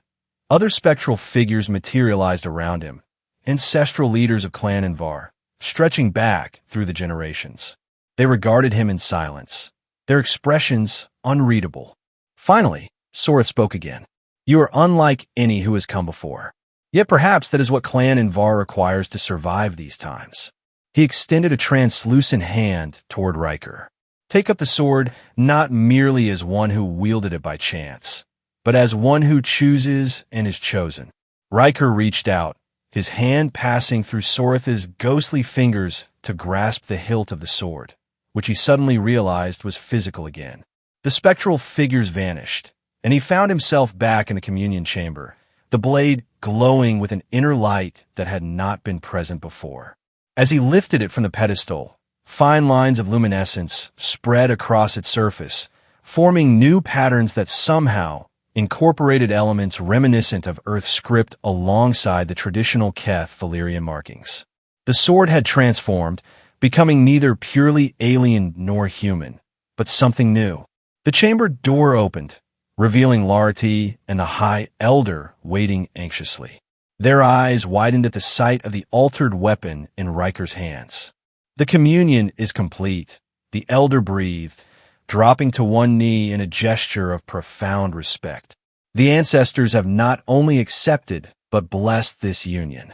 other spectral figures materialized around him, ancestral leaders of Clan Invar, stretching back through the generations. They regarded him in silence, their expressions unreadable. Finally, Sorith spoke again. You are unlike any who has come before. Yet perhaps that is what Clan Invar requires to survive these times. He extended a translucent hand toward Riker. Take up the sword not merely as one who wielded it by chance, but as one who chooses and is chosen. Riker reached out, his hand passing through Soritha's ghostly fingers to grasp the hilt of the sword, which he suddenly realized was physical again. The spectral figures vanished, and he found himself back in the communion chamber, the blade glowing with an inner light that had not been present before. As he lifted it from the pedestal, fine lines of luminescence spread across its surface, forming new patterns that somehow incorporated elements reminiscent of Earth's script alongside the traditional Keth Valyrian markings. The sword had transformed, becoming neither purely alien nor human, but something new. The chamber door opened, revealing Larty and the High Elder waiting anxiously. Their eyes widened at the sight of the altered weapon in Riker's hands. The communion is complete, the Elder breathed, dropping to one knee in a gesture of profound respect. The ancestors have not only accepted, but blessed this union.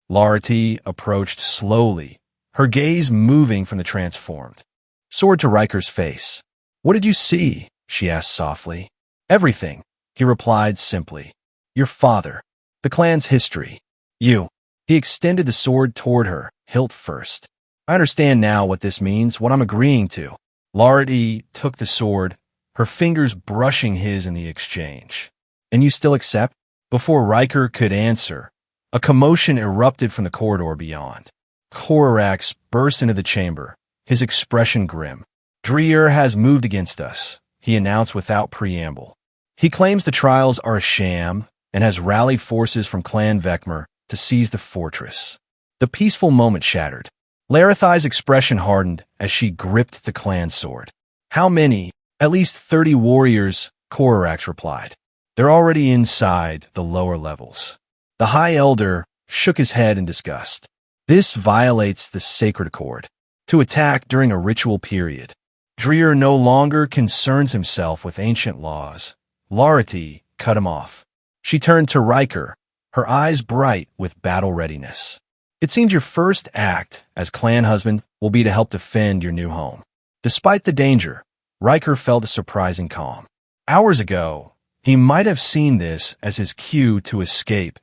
Larty approached slowly, her gaze moving from the transformed. Sword to Riker's face. What did you see? She asked softly. Everything, he replied simply. Your father, the clan's history. You. He extended the sword toward her, hilt first. I understand now what this means, what I'm agreeing to. Larty took the sword, her fingers brushing his in the exchange. And you still accept? Before Riker could answer, a commotion erupted from the corridor beyond. Korax burst into the chamber, his expression grim. Dreer has moved against us, he announced without preamble. He claims the trials are a sham and has rallied forces from Clan Vecmer to seize the fortress. The peaceful moment shattered. Larithai's expression hardened as she gripped the clan sword. How many? At least 30 warriors, Korax replied. They're already inside the lower levels. The High Elder shook his head in disgust. This violates the sacred accord. To attack during a ritual period. Dreer no longer concerns himself with ancient laws. Larity cut him off. She turned to Riker, her eyes bright with battle readiness. It seems your first act as clan husband will be to help defend your new home. Despite the danger, Riker felt a surprising calm. Hours ago, he might have seen this as his cue to escape,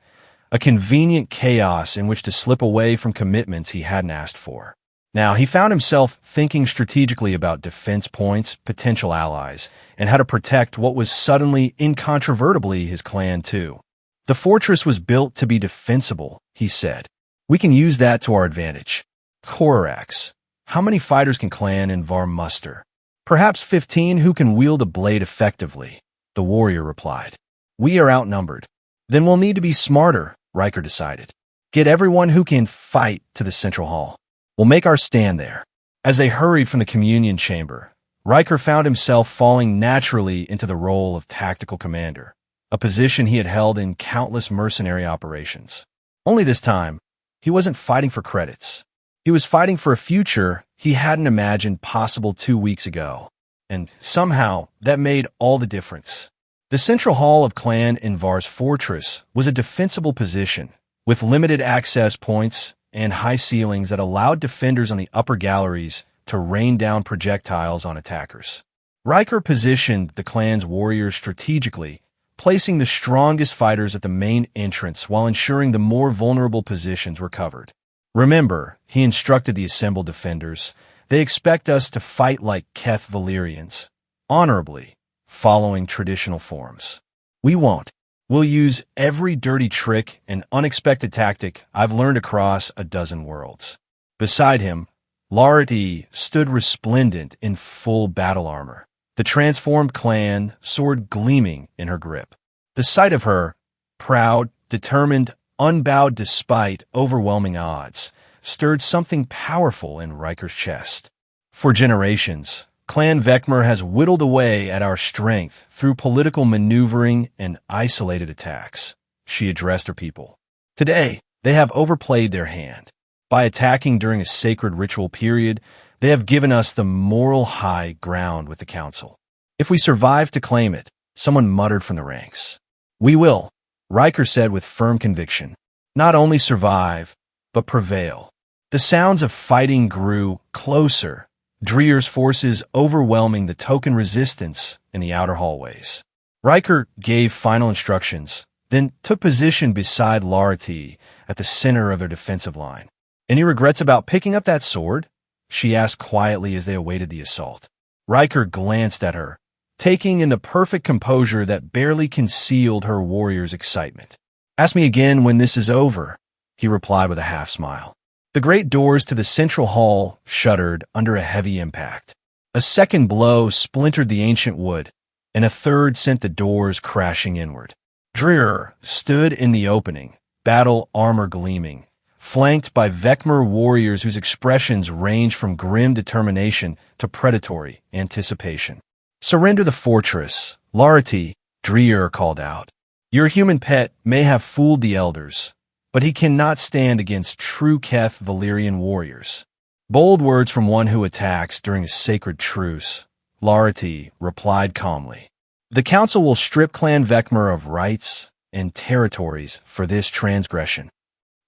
a convenient chaos in which to slip away from commitments he hadn't asked for. Now, he found himself thinking strategically about defense points, potential allies, and how to protect what was suddenly incontrovertibly his clan too. The fortress was built to be defensible, he said. We can use that to our advantage. Korax, how many fighters can Clan Invar muster? Perhaps 15 who can wield a blade effectively, the warrior replied. We are outnumbered. Then we'll need to be smarter, Riker decided. Get everyone who can fight to the central hall. We'll make our stand there. As they hurried from the communion chamber, Riker found himself falling naturally into the role of tactical commander, a position he had held in countless mercenary operations. Only this time, he wasn't fighting for credits. He was fighting for a future he hadn't imagined possible 2 weeks ago, and somehow that made all the difference. The central hall of Clan Invar's fortress was a defensible position, with limited access points and high ceilings that allowed defenders on the upper galleries to rain down projectiles on attackers. Riker positioned the clan's warriors strategically, placing the strongest fighters at the main entrance while ensuring the more vulnerable positions were covered. Remember, he instructed the assembled defenders, they expect us to fight like Keth Valyrians, honorably, following traditional forms. We won't. We'll use every dirty trick and unexpected tactic I've learned across a dozen worlds. Beside him, Larity stood resplendent in full battle armor, the transformed clan sword gleaming in her grip. The sight of her, proud, determined, unbowed despite overwhelming odds, stirred something powerful in Riker's chest. For generations, Clan Vecmer has whittled away at our strength through political maneuvering and isolated attacks, she addressed her people. Today, they have overplayed their hand. By attacking during a sacred ritual period, they have given us the moral high ground with the Council. If we survive to claim it, someone muttered from the ranks. We will, Riker said with firm conviction. Not only survive, but prevail. The sounds of fighting grew closer, Dreer's forces overwhelming the token resistance in the outer hallways. Riker gave final instructions, then took position beside Larity at the center of their defensive line. Any regrets about picking up that sword? She asked quietly as they awaited the assault. Riker glanced at her, taking in the perfect composure that barely concealed her warrior's excitement. Ask me again when this is over, he replied with a half-smile. The great doors to the central hall shuddered under a heavy impact. A second blow splintered the ancient wood, and a third sent the doors crashing inward. Dreer stood in the opening, battle armor gleaming, flanked by Vecmer warriors whose expressions ranged from grim determination to predatory anticipation. Surrender the fortress, Larity, Dreer called out. Your human pet may have fooled the elders, but he cannot stand against true Keth Valyrian warriors. Bold words from one who attacks during a sacred truce, Larity replied calmly. The Council will strip Clan Vecmer of rights and territories for this transgression.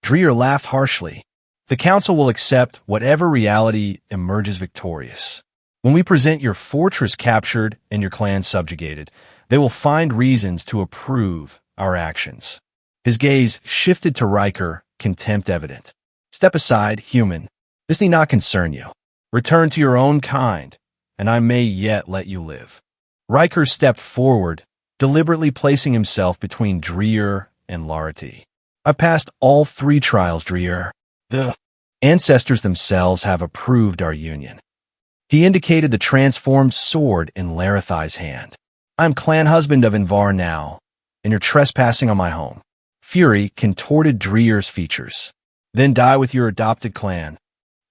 Dreer laughed harshly. The Council will accept whatever reality emerges victorious. When we present your fortress captured and your clan subjugated, they will find reasons to approve our actions. His gaze shifted to Riker, contempt evident. Step aside, human. This need not concern you. Return to your own kind, and I may yet let you live. Riker stepped forward, deliberately placing himself between Dreer and Larity. I've passed all 3 trials, Dreer. The ancestors themselves have approved our union. He indicated the transformed sword in Larithai's hand. I'm clan husband of Invar now, and you're trespassing on my home. Fury contorted Dreer's features. Then die with your adopted clan.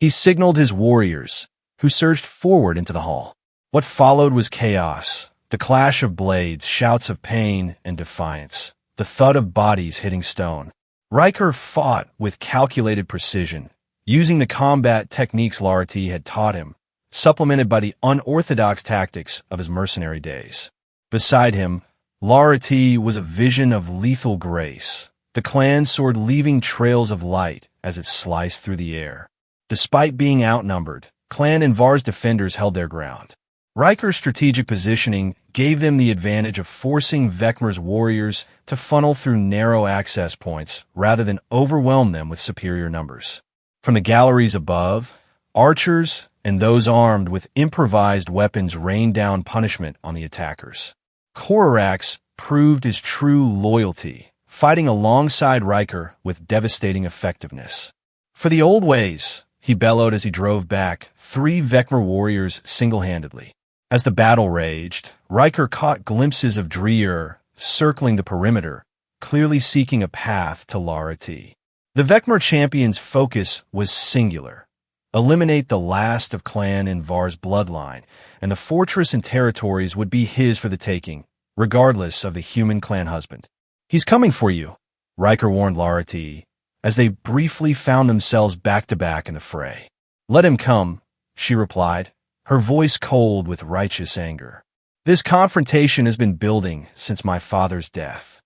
He signaled his warriors, who surged forward into the hall. What followed was chaos, the clash of blades, shouts of pain and defiance, the thud of bodies hitting stone. Riker fought with calculated precision, using the combat techniques Larity had taught him, supplemented by the unorthodox tactics of his mercenary days. Beside him, Larity was a vision of lethal grace, the clan sword leaving trails of light as it sliced through the air. Despite being outnumbered, Clan Invar's defenders held their ground. Riker's strategic positioning gave them the advantage of forcing Vecmer's warriors to funnel through narrow access points rather than overwhelm them with superior numbers. From the galleries above, archers and those armed with improvised weapons rained down punishment on the attackers. Korax proved his true loyalty, fighting alongside Riker with devastating effectiveness. For the old ways, he bellowed as he drove back 3 Vecmer warriors single-handedly. As the battle raged, Riker caught glimpses of Dreer circling the perimeter, clearly seeking a path to Larity. The Vecmer champion's focus was singular. Eliminate the last of Clan Invar's bloodline, and the fortress and territories would be his for the taking, regardless of the human clan husband. He's coming for you, Riker warned Larity, as they briefly found themselves back-to-back in the fray. "Let him come," she replied, her voice cold with righteous anger. "This confrontation has been building since my father's death."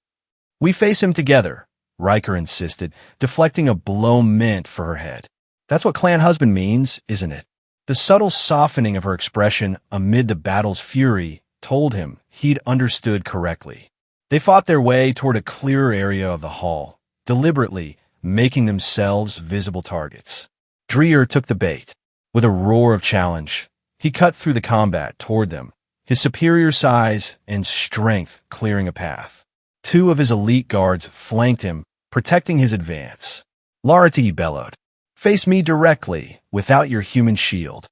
"We face him together," Riker insisted, deflecting a blow meant for her head. "That's what clan husband means, isn't it?" The subtle softening of her expression amid the battle's fury told him he'd understood correctly. They fought their way toward a clearer area of the hall, deliberately making themselves visible targets. Dreer took the bait. With a roar of challenge, he cut through the combat toward them, his superior size and strength clearing a path. Two of his elite guards flanked him, protecting his advance. "Larity," bellowed, "face me directly, without your human shield."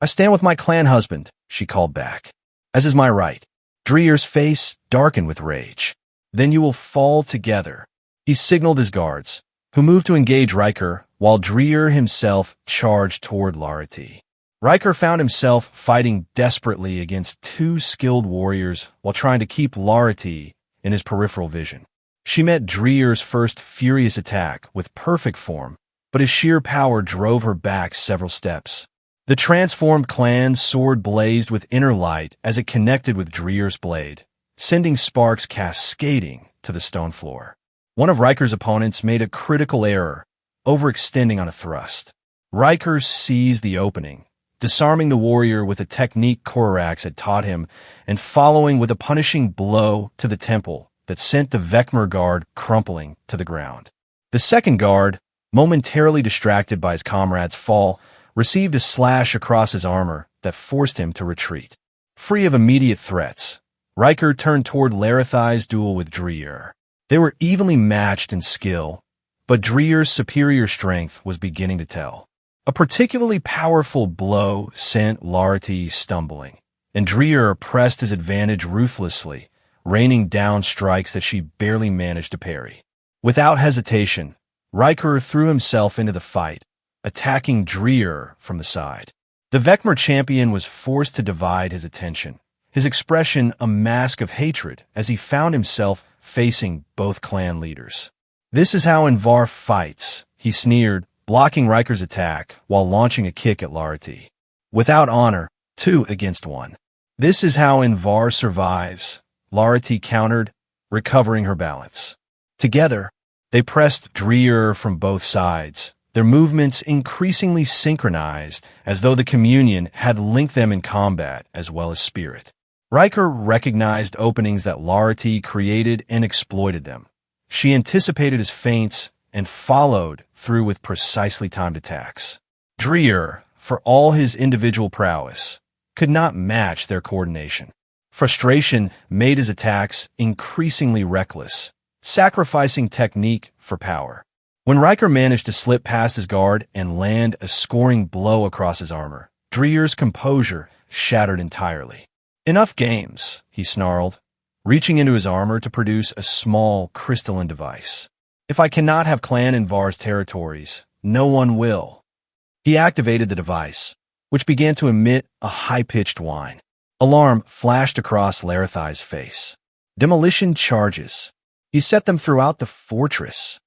"I stand with my clan husband," she called back. "As is my right." Dreer's face darkened with rage. "Then you will fall together." He signaled his guards, who moved to engage Riker, while Dreer himself charged toward Larity. Riker found himself fighting desperately against two skilled warriors while trying to keep Larity in his peripheral vision. She met Dreer's first furious attack with perfect form, but his sheer power drove her back several steps. The transformed clan's sword blazed with inner light as it connected with Dreer's blade, sending sparks cascading to the stone floor. One of Riker's opponents made a critical error, overextending on a thrust. Riker seized the opening, disarming the warrior with a technique Korax had taught him and following with a punishing blow to the temple that sent the Vecmer guard crumpling to the ground. The second guard, momentarily distracted by his comrade's fall, received a slash across his armor that forced him to retreat. Free of immediate threats, Riker turned toward Larithai's duel with Dreer. They were evenly matched in skill, but Dreer's superior strength was beginning to tell. A particularly powerful blow sent Larity stumbling, and Dreer pressed his advantage ruthlessly, raining down strikes that she barely managed to parry. Without hesitation, Riker threw himself into the fight, attacking Dreer from the side. The Vecmer champion was forced to divide his attention, his expression a mask of hatred as he found himself facing both clan leaders. "This is how Invar fights," he sneered, blocking Riker's attack while launching a kick at Larity. "Without honor, 2 against 1. This is how Invar survives," Larity countered, recovering her balance. Together, they pressed Dreer from both sides, their movements increasingly synchronized as though the communion had linked them in combat as well as spirit. Riker recognized openings that Larity created and exploited them. She anticipated his feints and followed through with precisely timed attacks. Dreer, for all his individual prowess, could not match their coordination. Frustration made his attacks increasingly reckless, sacrificing technique for power. When Riker managed to slip past his guard and land a scoring blow across his armor, Dreer's composure shattered entirely. "Enough games," he snarled, reaching into his armor to produce a small crystalline device. "If I cannot have Clan Invar's territories, no one will." He activated the device, which began to emit a high-pitched whine. Alarm flashed across Larithai's face. Demolition charges. He set them throughout the fortress.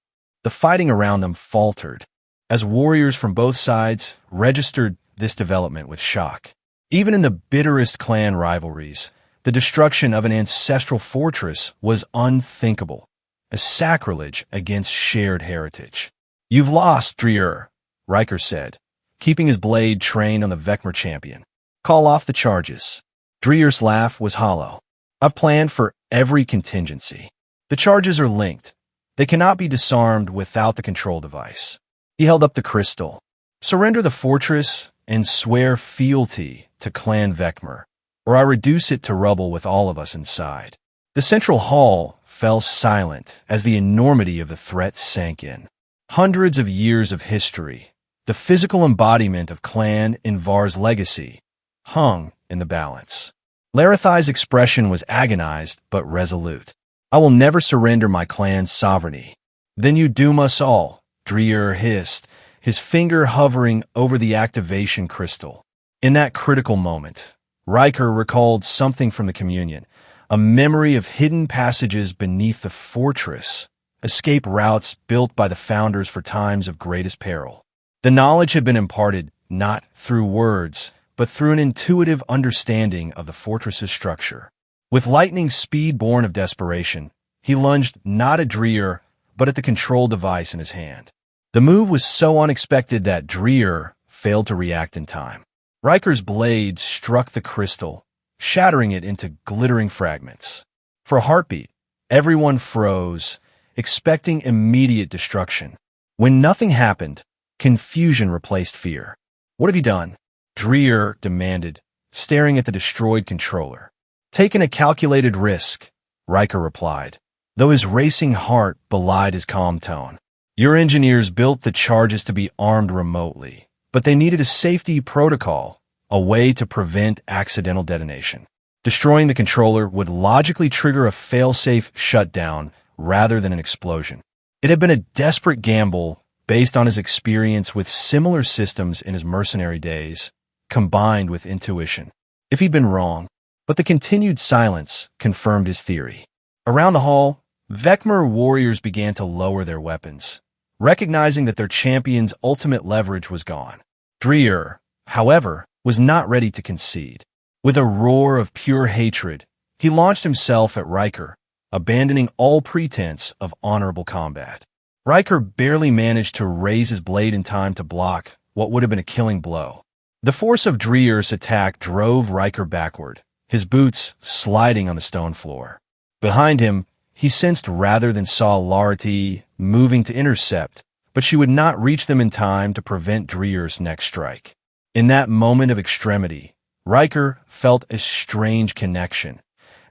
The fighting around them faltered, as warriors from both sides registered this development with shock. Even in the bitterest clan rivalries, the destruction of an ancestral fortress was unthinkable, a sacrilege against shared heritage. "You've lost, Dreer," Riker said, keeping his blade trained on the Vecmer champion. "Call off the charges." Dreer's laugh was hollow. "I've planned for every contingency. The charges are linked. They cannot be disarmed without the control device." He held up the crystal. "Surrender the fortress and swear fealty to Clan Vecmer, or I reduce it to rubble with all of us inside." The central hall fell silent as the enormity of the threat sank in. Hundreds of years of history, the physical embodiment of Clan Invar's legacy, hung in the balance. Larithai's expression was agonized but resolute. "I will never surrender my clan's sovereignty." "Then you doom us all," Dreer hissed, his finger hovering over the activation crystal. In that critical moment, Riker recalled something from the communion, a memory of hidden passages beneath the fortress escape routes built by the founders for times of greatest peril. The knowledge had been imparted not through words, but through an intuitive understanding of the fortress's structure. With lightning speed born of desperation, he lunged not at Dreer, but at the control device in his hand. The move was so unexpected that Dreer failed to react in time. Riker's blade struck the crystal, shattering it into glittering fragments. For a heartbeat, everyone froze, expecting immediate destruction. When nothing happened, confusion replaced fear. "What have you done?" Dreer demanded, staring at the destroyed controller. "Taken a calculated risk," Riker replied, though his racing heart belied his calm tone. "Your engineers built the charges to be armed remotely, but they needed a safety protocol, a way to prevent accidental detonation. Destroying the controller would logically trigger a fail-safe shutdown rather than an explosion. It had been a desperate gamble based on his experience with similar systems in his mercenary days, combined with intuition. If he'd been wrong, but the continued silence confirmed his theory. Around the hall, Vecmer warriors began to lower their weapons, recognizing that their champion's ultimate leverage was gone. Dreer, however, was not ready to concede. With a roar of pure hatred, he launched himself at Riker, abandoning all pretense of honorable combat. Riker barely managed to raise his blade in time to block what would have been a killing blow. The force of Dreer's attack drove Riker backward, his boots sliding on the stone floor. Behind him, he sensed rather than saw Larity moving to intercept, but she would not reach them in time to prevent Dreer's next strike. In that moment of extremity, Riker felt a strange connection,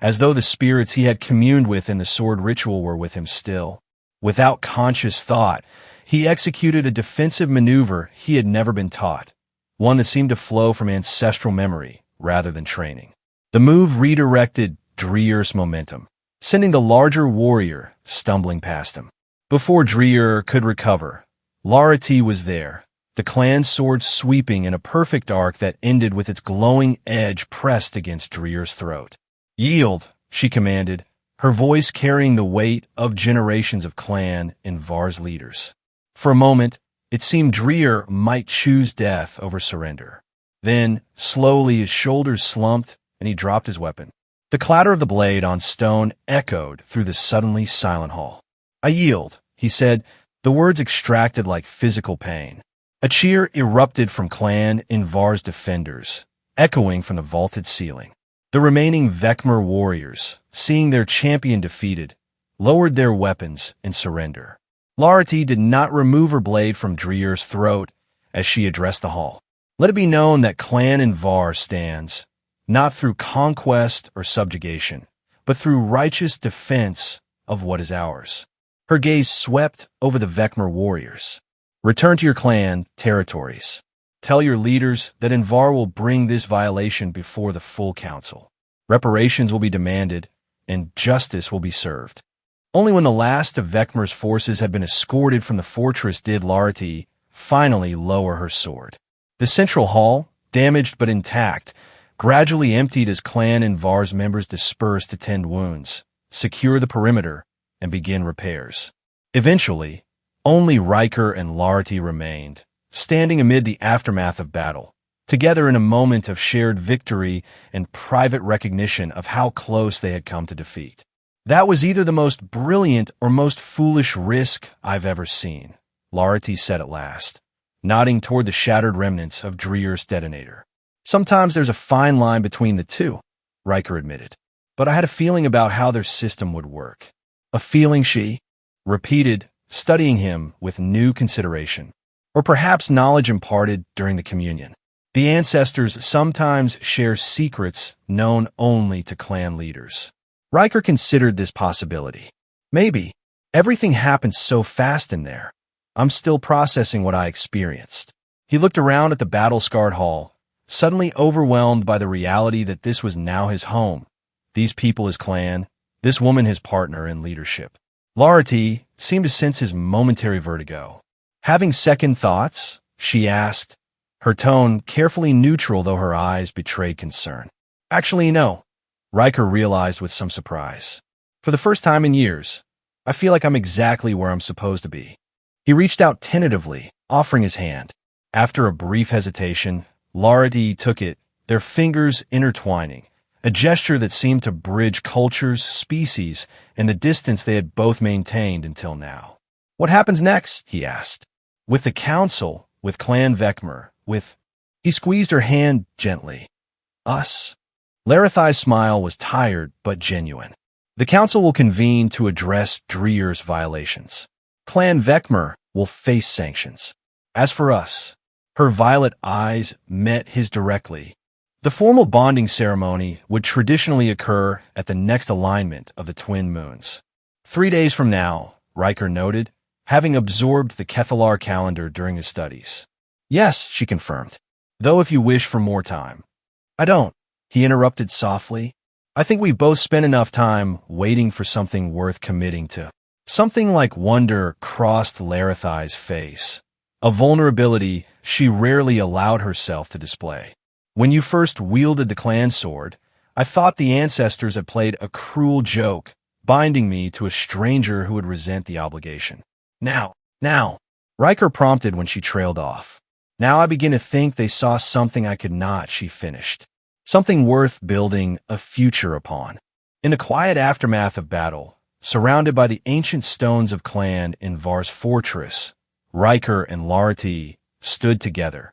as though the spirits he had communed with in the sword ritual were with him still. Without conscious thought, he executed a defensive maneuver he had never been taught, one that seemed to flow from ancestral memory rather than training. The move redirected Dreer's momentum, sending the larger warrior stumbling past him. Before Dreer could recover, Larity was there, the clan's sword sweeping in a perfect arc that ended with its glowing edge pressed against Dreer's throat. "Yield," she commanded, her voice carrying the weight of generations of clan and Var's leaders. For a moment, it seemed Dreer might choose death over surrender. Then, slowly, his shoulders slumped and he dropped his weapon. The clatter of the blade on stone echoed through the suddenly silent hall. "I yield," he said, the words extracted like physical pain. A cheer erupted from clan and Var's defenders, echoing from the vaulted ceiling. The remaining Vecmer warriors, seeing their champion defeated, lowered their weapons in surrender. Larity did not remove her blade from Dreer's throat as she addressed the hall. "Let it be known that Clan and Var stands, not through conquest or subjugation, but through righteous defense of what is ours." Her gaze swept over the Vecmer warriors. "Return to your clan territories. Tell your leaders that Invar will bring this violation before the full council. Reparations will be demanded, and justice will be served." Only when the last of Vecmer's forces had been escorted from the fortress did Larity finally lower her sword. The central hall, damaged but intact, gradually emptied as clan and Var's members dispersed to tend wounds, secure the perimeter, and begin repairs. Eventually, only Riker and Larity remained, standing amid the aftermath of battle, together in a moment of shared victory and private recognition of how close they had come to defeat. "That was either the most brilliant or most foolish risk I've ever seen," Larity said at last, nodding toward the shattered remnants of Dreer's detonator. "Sometimes there's a fine line between the two," Riker admitted. "But I had a feeling about how their system would work." "A feeling," she repeated, studying him with new consideration. "Or perhaps knowledge imparted during the communion. The ancestors sometimes share secrets known only to clan leaders." Riker considered this possibility. "Maybe. Everything happened so fast in there. I'm still processing what I experienced." He looked around at the battle-scarred hall, suddenly overwhelmed by the reality that this was now his home, these people his clan, this woman his partner in leadership. Larity seemed to sense his momentary vertigo. "Having second thoughts?" she asked, her tone carefully neutral though her eyes betrayed concern. "Actually, no," Riker realized with some surprise. For the first time in years, I feel like I'm exactly where I'm supposed to be." He reached out tentatively, offering his hand. After a brief hesitation, Larity took it, their fingers intertwining, a gesture that seemed to bridge cultures, species, and the distance they had both maintained until now. "What happens next?" he asked. "With the council, with Clan Vecmer, with—" He squeezed her hand gently. "Us?" Larithai's smile was tired but genuine. "The council will convene to address Dreer's violations. Clan Vecmer will face sanctions. As for us," her violet eyes met his directly. "The formal bonding ceremony would traditionally occur at the next alignment of the twin moons. 3 days from now," Riker noted, having absorbed the Kethalar calendar during his studies. "Yes," she confirmed, "though if you wish for more time." "I don't," he interrupted softly. "I think we've both spent enough time waiting for something worth committing to." Something like wonder crossed Larithai's face, a vulnerability she rarely allowed herself to display. "When you first wielded the clan sword, I thought the ancestors had played a cruel joke, binding me to a stranger who would resent the obligation. Now, Riker prompted when she trailed off. "Now I begin to think they saw something I could not," she finished. "Something worth building a future upon." In the quiet aftermath of battle, surrounded by the ancient stones of Clan Invar's fortress, Riker and Larity stood together,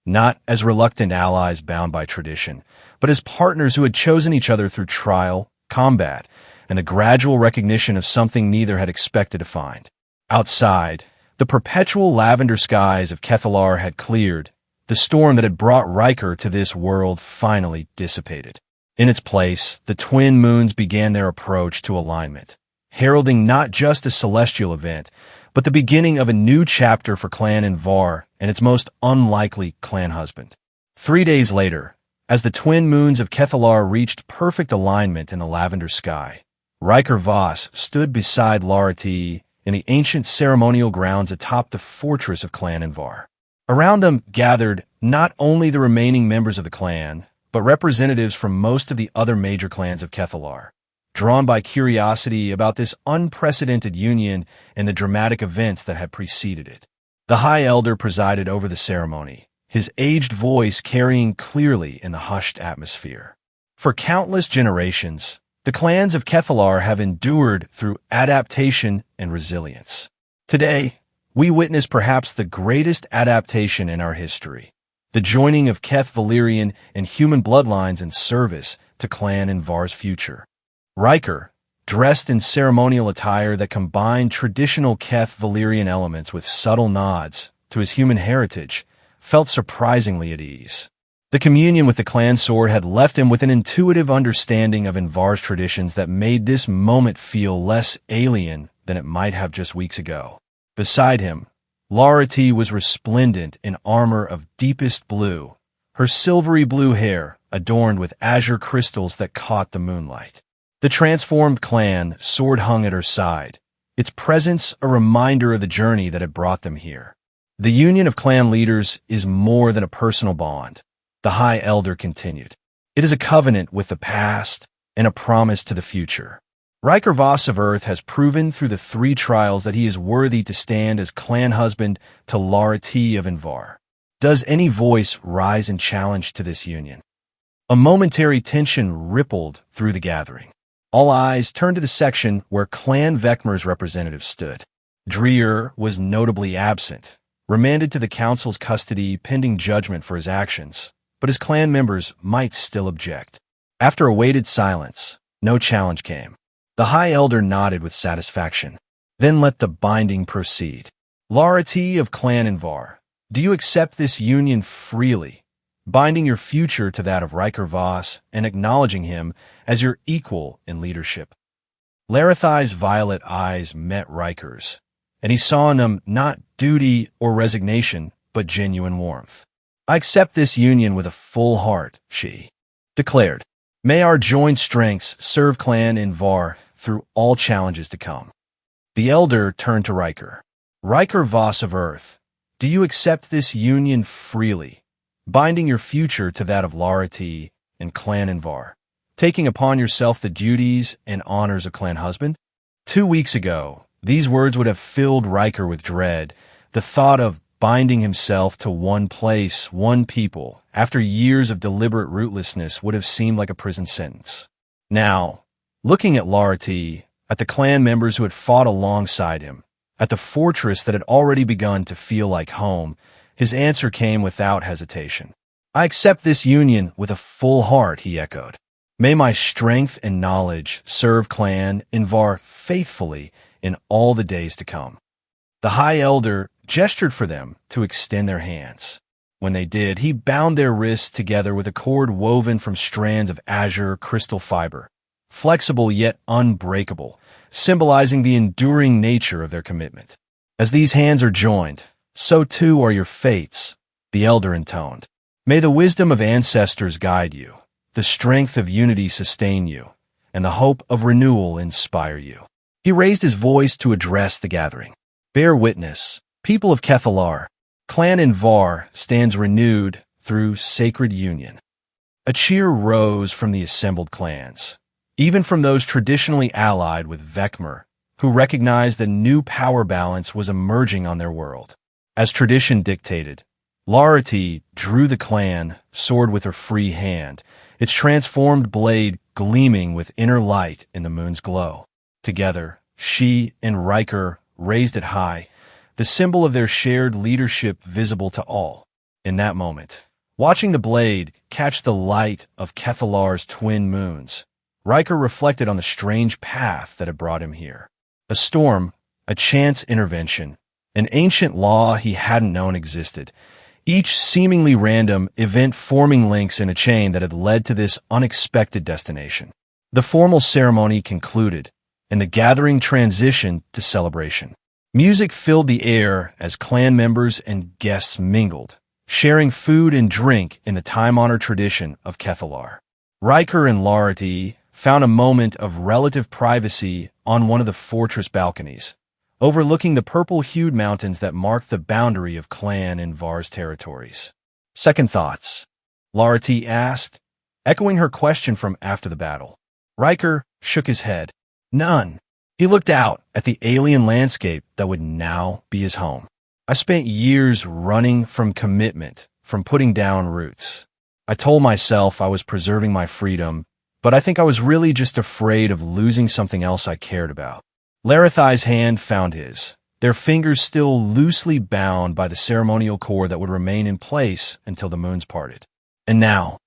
not as reluctant allies bound by tradition, but as partners who had chosen each other through trial, combat, and the gradual recognition of something neither had expected to find. Outside, the perpetual lavender skies of Kethalar had cleared. The storm that had brought Riker to this world finally dissipated. In its place, the twin moons began their approach to alignment, heralding not just a celestial event, but the beginning of a new chapter for Clan Invar and its most unlikely clan husband. 3 days later, as the twin moons of Kethalar reached perfect alignment in the lavender sky, Riker Voss stood beside Larity in the ancient ceremonial grounds atop the fortress of Clan Invar. Around them gathered not only the remaining members of the clan, but representatives from most of the other major clans of Kethalar, drawn by curiosity about this unprecedented union and the dramatic events that had preceded it. The High Elder presided over the ceremony, his aged voice carrying clearly in the hushed atmosphere. For countless generations, the clans of Kethalar have endured through adaptation and resilience. Today, we witness perhaps the greatest adaptation in our history, the joining of Keth Valyrian and human bloodlines in service to Clan Invar's future. Riker, dressed in ceremonial attire that combined traditional Keth Valyrian elements with subtle nods to his human heritage, felt surprisingly at ease. The communion with the clan sword had left him with an intuitive understanding of Invar's traditions that made this moment feel less alien than it might have just weeks ago. Beside him, Larity was resplendent in armor of deepest blue, her silvery blue hair adorned with azure crystals that caught the moonlight. The transformed clan sword hung at her side, its presence a reminder of the journey that had brought them here. "The union of clan leaders is more than a personal bond," the High Elder continued. "It is a covenant with the past and a promise to the future. Riker Voss of Earth has proven through the 3 trials that he is worthy to stand as clan husband to Larity of Invar. Does any voice rise in challenge to this union?" A momentary tension rippled through the gathering. All eyes turned to the section where Clan Vecmer's representative stood. Dreer was notably absent, remanded to the council's custody pending judgment for his actions, but his clan members might still object. After a weighted silence, no challenge came. The High Elder nodded with satisfaction. "Then let the binding proceed. Larity of Clan Invar, do you accept this union freely, binding your future to that of Riker Voss and acknowledging him as your equal in leadership?" Larithai's violet eyes met Riker's, and he saw in them not duty or resignation, but genuine warmth. "I accept this union with a full heart," she declared. "May our joint strengths serve Clan Invar through all challenges to come." The Elder turned to Riker. "Riker Voss of Earth, do you accept this union freely, binding your future to that of Larity and Clan Invar, taking upon yourself the duties and honors of clan husband?" 2 weeks ago, these words would have filled Riker with dread. The thought of binding himself to one place, one people, after years of deliberate rootlessness would have seemed like a prison sentence. Now, looking at Larity, at the clan members who had fought alongside him, at the fortress that had already begun to feel like home, his answer came without hesitation. "I accept this union with a full heart," he echoed. "May my strength and knowledge serve Clan Invar faithfully in all the days to come." The High Elder gestured for them to extend their hands. When they did, he bound their wrists together with a cord woven from strands of azure crystal fiber, flexible yet unbreakable, symbolizing the enduring nature of their commitment. "As these hands are joined, so too are your fates," the Elder intoned. "May the wisdom of ancestors guide you, the strength of unity sustain you, and the hope of renewal inspire you." He raised his voice to address the gathering. "Bear witness, people of Kethalar, Clan Invar stands renewed through sacred union." A cheer rose from the assembled clans, even from those traditionally allied with Vecmer, who recognized the new power balance was emerging on their world. As tradition dictated, Larity drew the clan, sword with her free hand, its transformed blade gleaming with inner light in the moon's glow. Together, she and Riker raised it high, the symbol of their shared leadership visible to all. In that moment, watching the blade catch the light of Kethalar's twin moons, Riker reflected on the strange path that had brought him here. A storm, a chance intervention, an ancient law he hadn't known existed, each seemingly random event forming links in a chain that had led to this unexpected destination. The formal ceremony concluded, and the gathering transitioned to celebration. Music filled the air as clan members and guests mingled, sharing food and drink in the time-honored tradition of Kethalar. Riker and Larity found a moment of relative privacy on one of the fortress balconies, overlooking the purple-hued mountains that marked the boundary of Clan Invar's territories. "Second thoughts?" Larity asked, echoing her question from after the battle. Riker shook his head. "None." He looked out at the alien landscape that would now be his home. "I spent years running from commitment, from putting down roots. I told myself I was preserving my freedom, but I think I was really just afraid of losing something else I cared about." Larithai's hand found his, their fingers still loosely bound by the ceremonial cord that would remain in place until the moons parted. "And now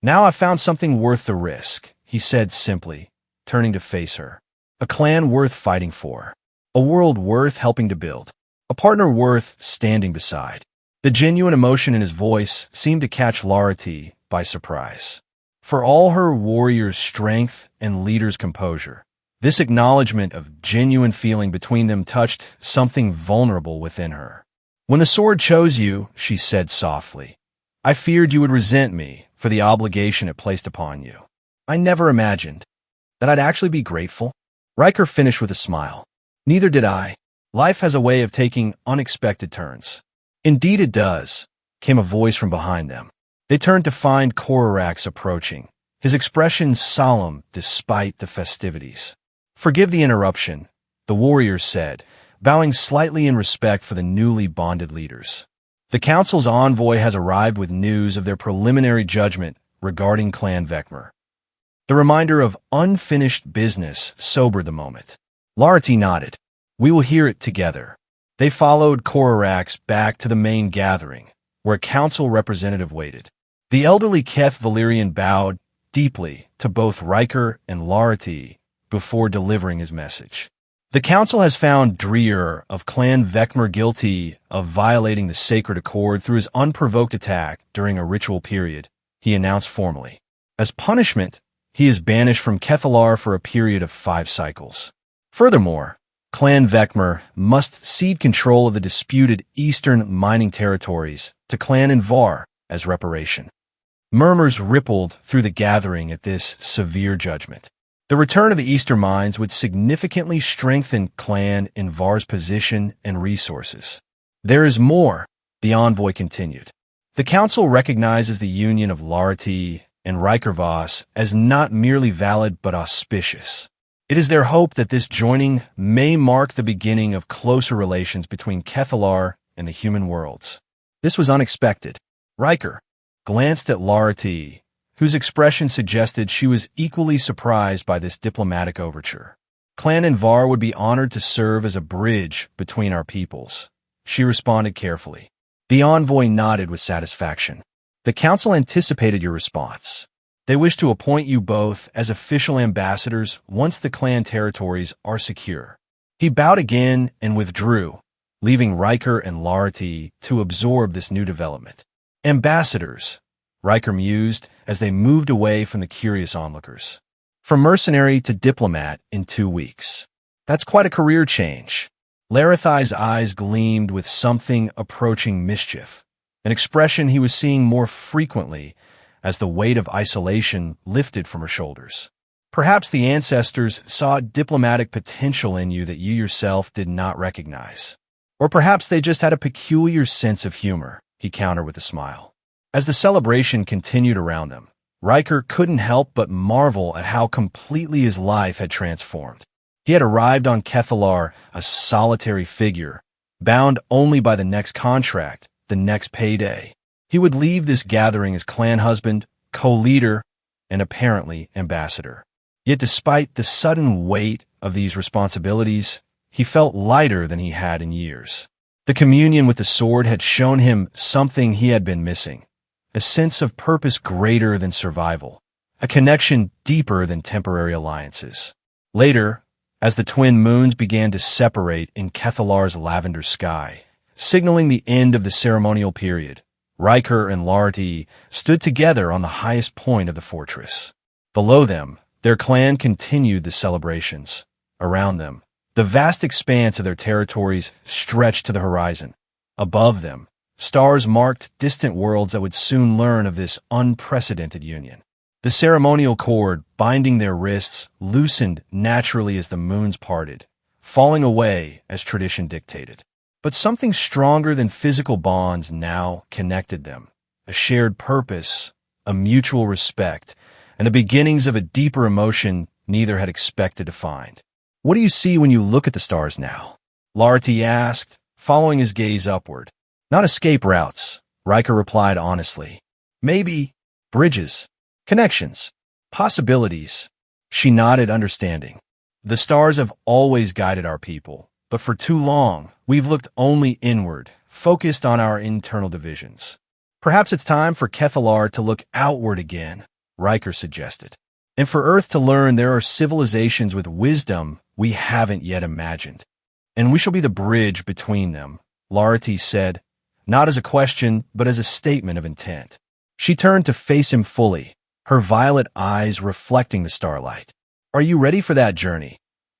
I found something worth the risk," he said simply, turning to face her. "A clan worth fighting for, a world worth helping to build, a partner worth standing beside." The genuine emotion in his voice seemed to catch Larity by surprise. For all her warrior's strength and leader's composure, this acknowledgement of genuine feeling between them touched something vulnerable within her. "When the sword chose you," she said softly, "I feared you would resent me for the obligation it placed upon you. I never imagined that I'd actually be grateful." Riker finished with a smile. "Neither did I. Life has a way of taking unexpected turns." "Indeed it does," came a voice from behind them. They turned to find Korax approaching, his expression solemn despite the festivities. "Forgive the interruption," the warrior said, bowing slightly in respect for the newly bonded leaders. "The Council's envoy has arrived with news of their preliminary judgment regarding Clan Vecmer." The reminder of unfinished business sobered the moment. Larity nodded. "We will hear it together." They followed Korax back to the main gathering, where a council representative waited. The elderly Keth Valyrian bowed deeply to both Riker and Larity before delivering his message. "The council has found Dreer of Clan Vecmer guilty of violating the sacred accord through his unprovoked attack during a ritual period," he announced formally. "As punishment, he is banished from Kethalar for a period of 5 cycles. Furthermore, Clan Vecmer must cede control of the disputed eastern mining territories to Clan Invar as reparation." Murmurs rippled through the gathering at this severe judgment. The return of the Eastern mines would significantly strengthen Clan Invar's position and resources. "There is more," the envoy continued. "The Council recognizes the union of Larity and Riker Voss as not merely valid but auspicious. It is their hope that this joining may mark the beginning of closer relations between Kethalar and the human worlds. This was unexpected. Riker glanced at Lara T, whose expression suggested she was equally surprised by this diplomatic overture. Clan Invar would be honored to serve as a bridge between our peoples. She responded carefully. The envoy nodded with satisfaction. The council anticipated your response. They wish to appoint you both as official ambassadors once the clan territories are secure. He bowed again and withdrew, leaving Riker and Lara T to absorb this new development. Ambassadors, Riker mused as they moved away from the curious onlookers. From mercenary to diplomat in 2 weeks. That's quite a career change. Larathai's eyes gleamed with something approaching mischief, an expression he was seeing more frequently as the weight of isolation lifted from her shoulders. Perhaps the ancestors saw diplomatic potential in you that you yourself did not recognize. Or perhaps they just had a peculiar sense of humor, he countered with a smile. As the celebration continued around them, Riker couldn't help but marvel at how completely his life had transformed. He had arrived on Kethalar a solitary figure, bound only by the next contract, the next payday. He would leave this gathering as clan husband, co-leader, and apparently ambassador. Yet despite the sudden weight of these responsibilities, he felt lighter than he had in years. The communion with the sword had shown him something he had been missing, a sense of purpose greater than survival, a connection deeper than temporary alliances. Later, as the twin moons began to separate in Kethalar's lavender sky, signaling the end of the ceremonial period, Riker and Lara T stood together on the highest point of the fortress. Below them, their clan continued the celebrations. Around them, the vast expanse of their territories stretched to the horizon. Above them, stars marked distant worlds that would soon learn of this unprecedented union. The ceremonial cord binding their wrists loosened naturally as the moons parted, falling away as tradition dictated. But something stronger than physical bonds now connected them, a shared purpose, a mutual respect, and the beginnings of a deeper emotion neither had expected to find. "What do you see when you look at the stars now?" Lara T asked, following his gaze upward. "Not escape routes," Riker replied honestly. "Maybe bridges, connections, possibilities." She nodded, understanding. "The stars have always guided our people, but for too long, we've looked only inward, focused on our internal divisions. Perhaps it's time for Kethalar to look outward again," Riker suggested. "And for Earth to learn there are civilizations with wisdom we haven't yet imagined. And we shall be the bridge between them," Lara T said, not as a question, but as a statement of intent. She turned to face him fully, her violet eyes reflecting the starlight. "Are you ready for that journey,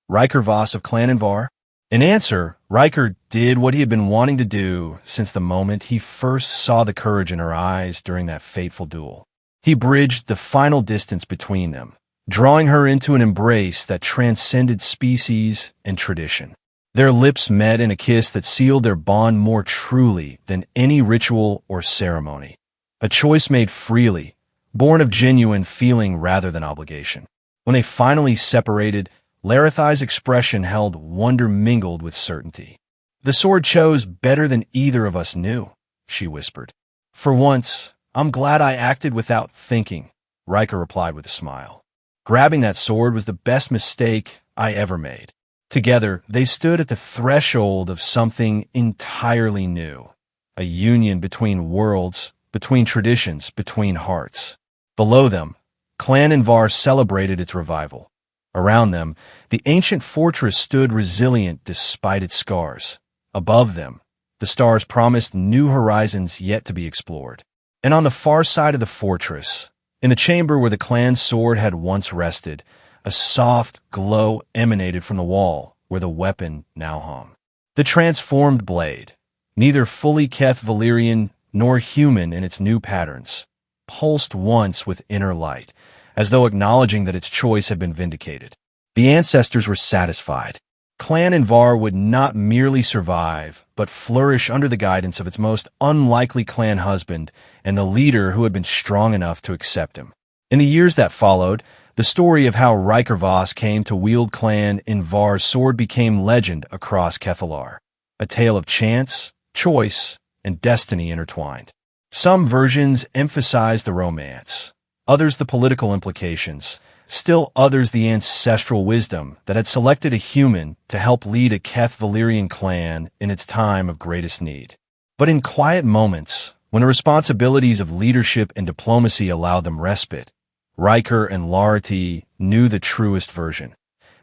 Riker Voss of Clan Invar?" In answer, Riker did what he had been wanting to do since the moment he first saw the courage in her eyes during that fateful duel. He bridged the final distance between them, drawing her into an embrace that transcended species and tradition. Their lips met in a kiss that sealed their bond more truly than any ritual or ceremony. A choice made freely, born of genuine feeling rather than obligation. When they finally separated, Larathai's expression held wonder mingled with certainty. "The sword chose better than either of us knew," she whispered. "For once, I'm glad I acted without thinking," Riker replied with a smile. "Grabbing that sword was the best mistake I ever made." Together, they stood at the threshold of something entirely new, a union between worlds, between traditions, between hearts. Below them, Clan Invar celebrated its revival. Around them, the ancient fortress stood resilient despite its scars. Above them, the stars promised new horizons yet to be explored. And on the far side of the fortress, in the chamber where the clan's sword had once rested, a soft glow emanated from the wall where the weapon now hung. The transformed blade, neither fully Keth Valyrian nor human in its new patterns, pulsed once with inner light, as though acknowledging that its choice had been vindicated. The ancestors were satisfied. Clan Invar would not merely survive, but flourish under the guidance of its most unlikely clan husband and the leader who had been strong enough to accept him. In the years that followed, The story of how Riker Voss came to wield clan in Var's sword became legend across Kethalar, a tale of chance, choice, and destiny intertwined. Some versions emphasize the romance, others the political implications, still others the ancestral wisdom that had selected a human to help lead a Keth Valyrian clan in its time of greatest need. But in quiet moments, when the responsibilities of leadership and diplomacy allowed them respite, Riker and Larati knew the truest version,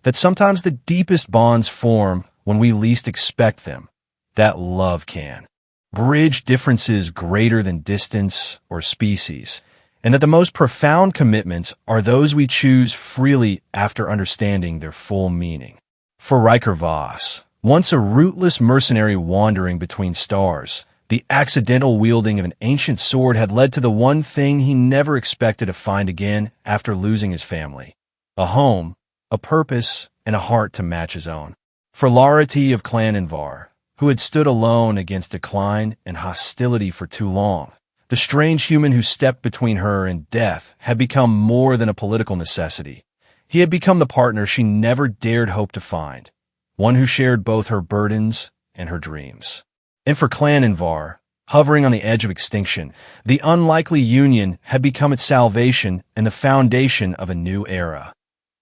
that sometimes the deepest bonds form when we least expect them, that love can bridge differences greater than distance or species, and that the most profound commitments are those we choose freely after understanding their full meaning. For Riker Voss, once a rootless mercenary wandering between stars, the accidental wielding of an ancient sword had led to the one thing he never expected to find again after losing his family: a home, a purpose, and a heart to match his own. For Larati of Clan Invar, who had stood alone against decline and hostility for too long, the strange human who stepped between her and death had become more than a political necessity. He had become the partner she never dared hope to find, one who shared both her burdens and her dreams. And for Clan Invar, hovering on the edge of extinction, the unlikely union had become its salvation and the foundation of a new era.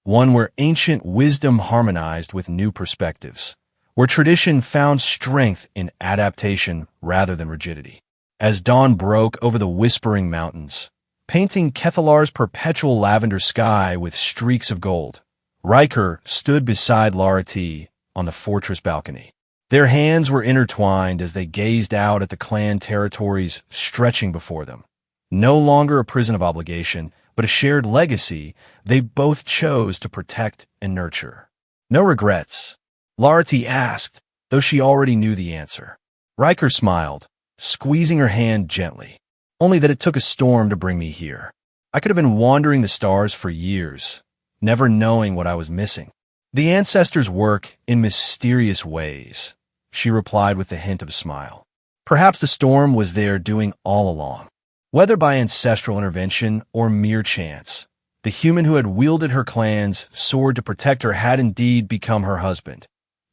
One where ancient wisdom harmonized with new perspectives, where tradition found strength in adaptation rather than rigidity. As dawn broke over the whispering mountains, painting Kethalar's perpetual lavender sky with streaks of gold, Riker stood beside Larati on the fortress balcony. Their hands were intertwined as they gazed out at the clan territories stretching before them. No longer a prison of obligation, but a shared legacy they both chose to protect and nurture. No regrets, Larati asked, though she already knew the answer. Riker smiled, squeezing her hand gently. Only that it took a storm to bring me here. I could have been wandering the stars for years, never knowing what I was missing. The ancestors work in mysterious ways, she replied with a hint of a smile. Perhaps the storm was there doing all along. Whether by ancestral intervention or mere chance, the human who had wielded her clan's sword to protect her had indeed become her husband,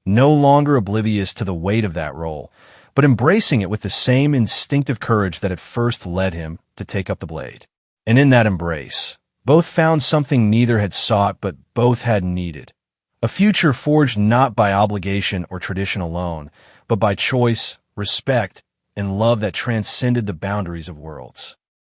no longer oblivious to the weight of that role, but embracing it with the same instinctive courage that had first led him to take up the blade. And in that embrace, both found something neither had sought but both had needed. A future forged not by obligation or tradition alone, but by choice, respect, and love that transcended the boundaries of worlds.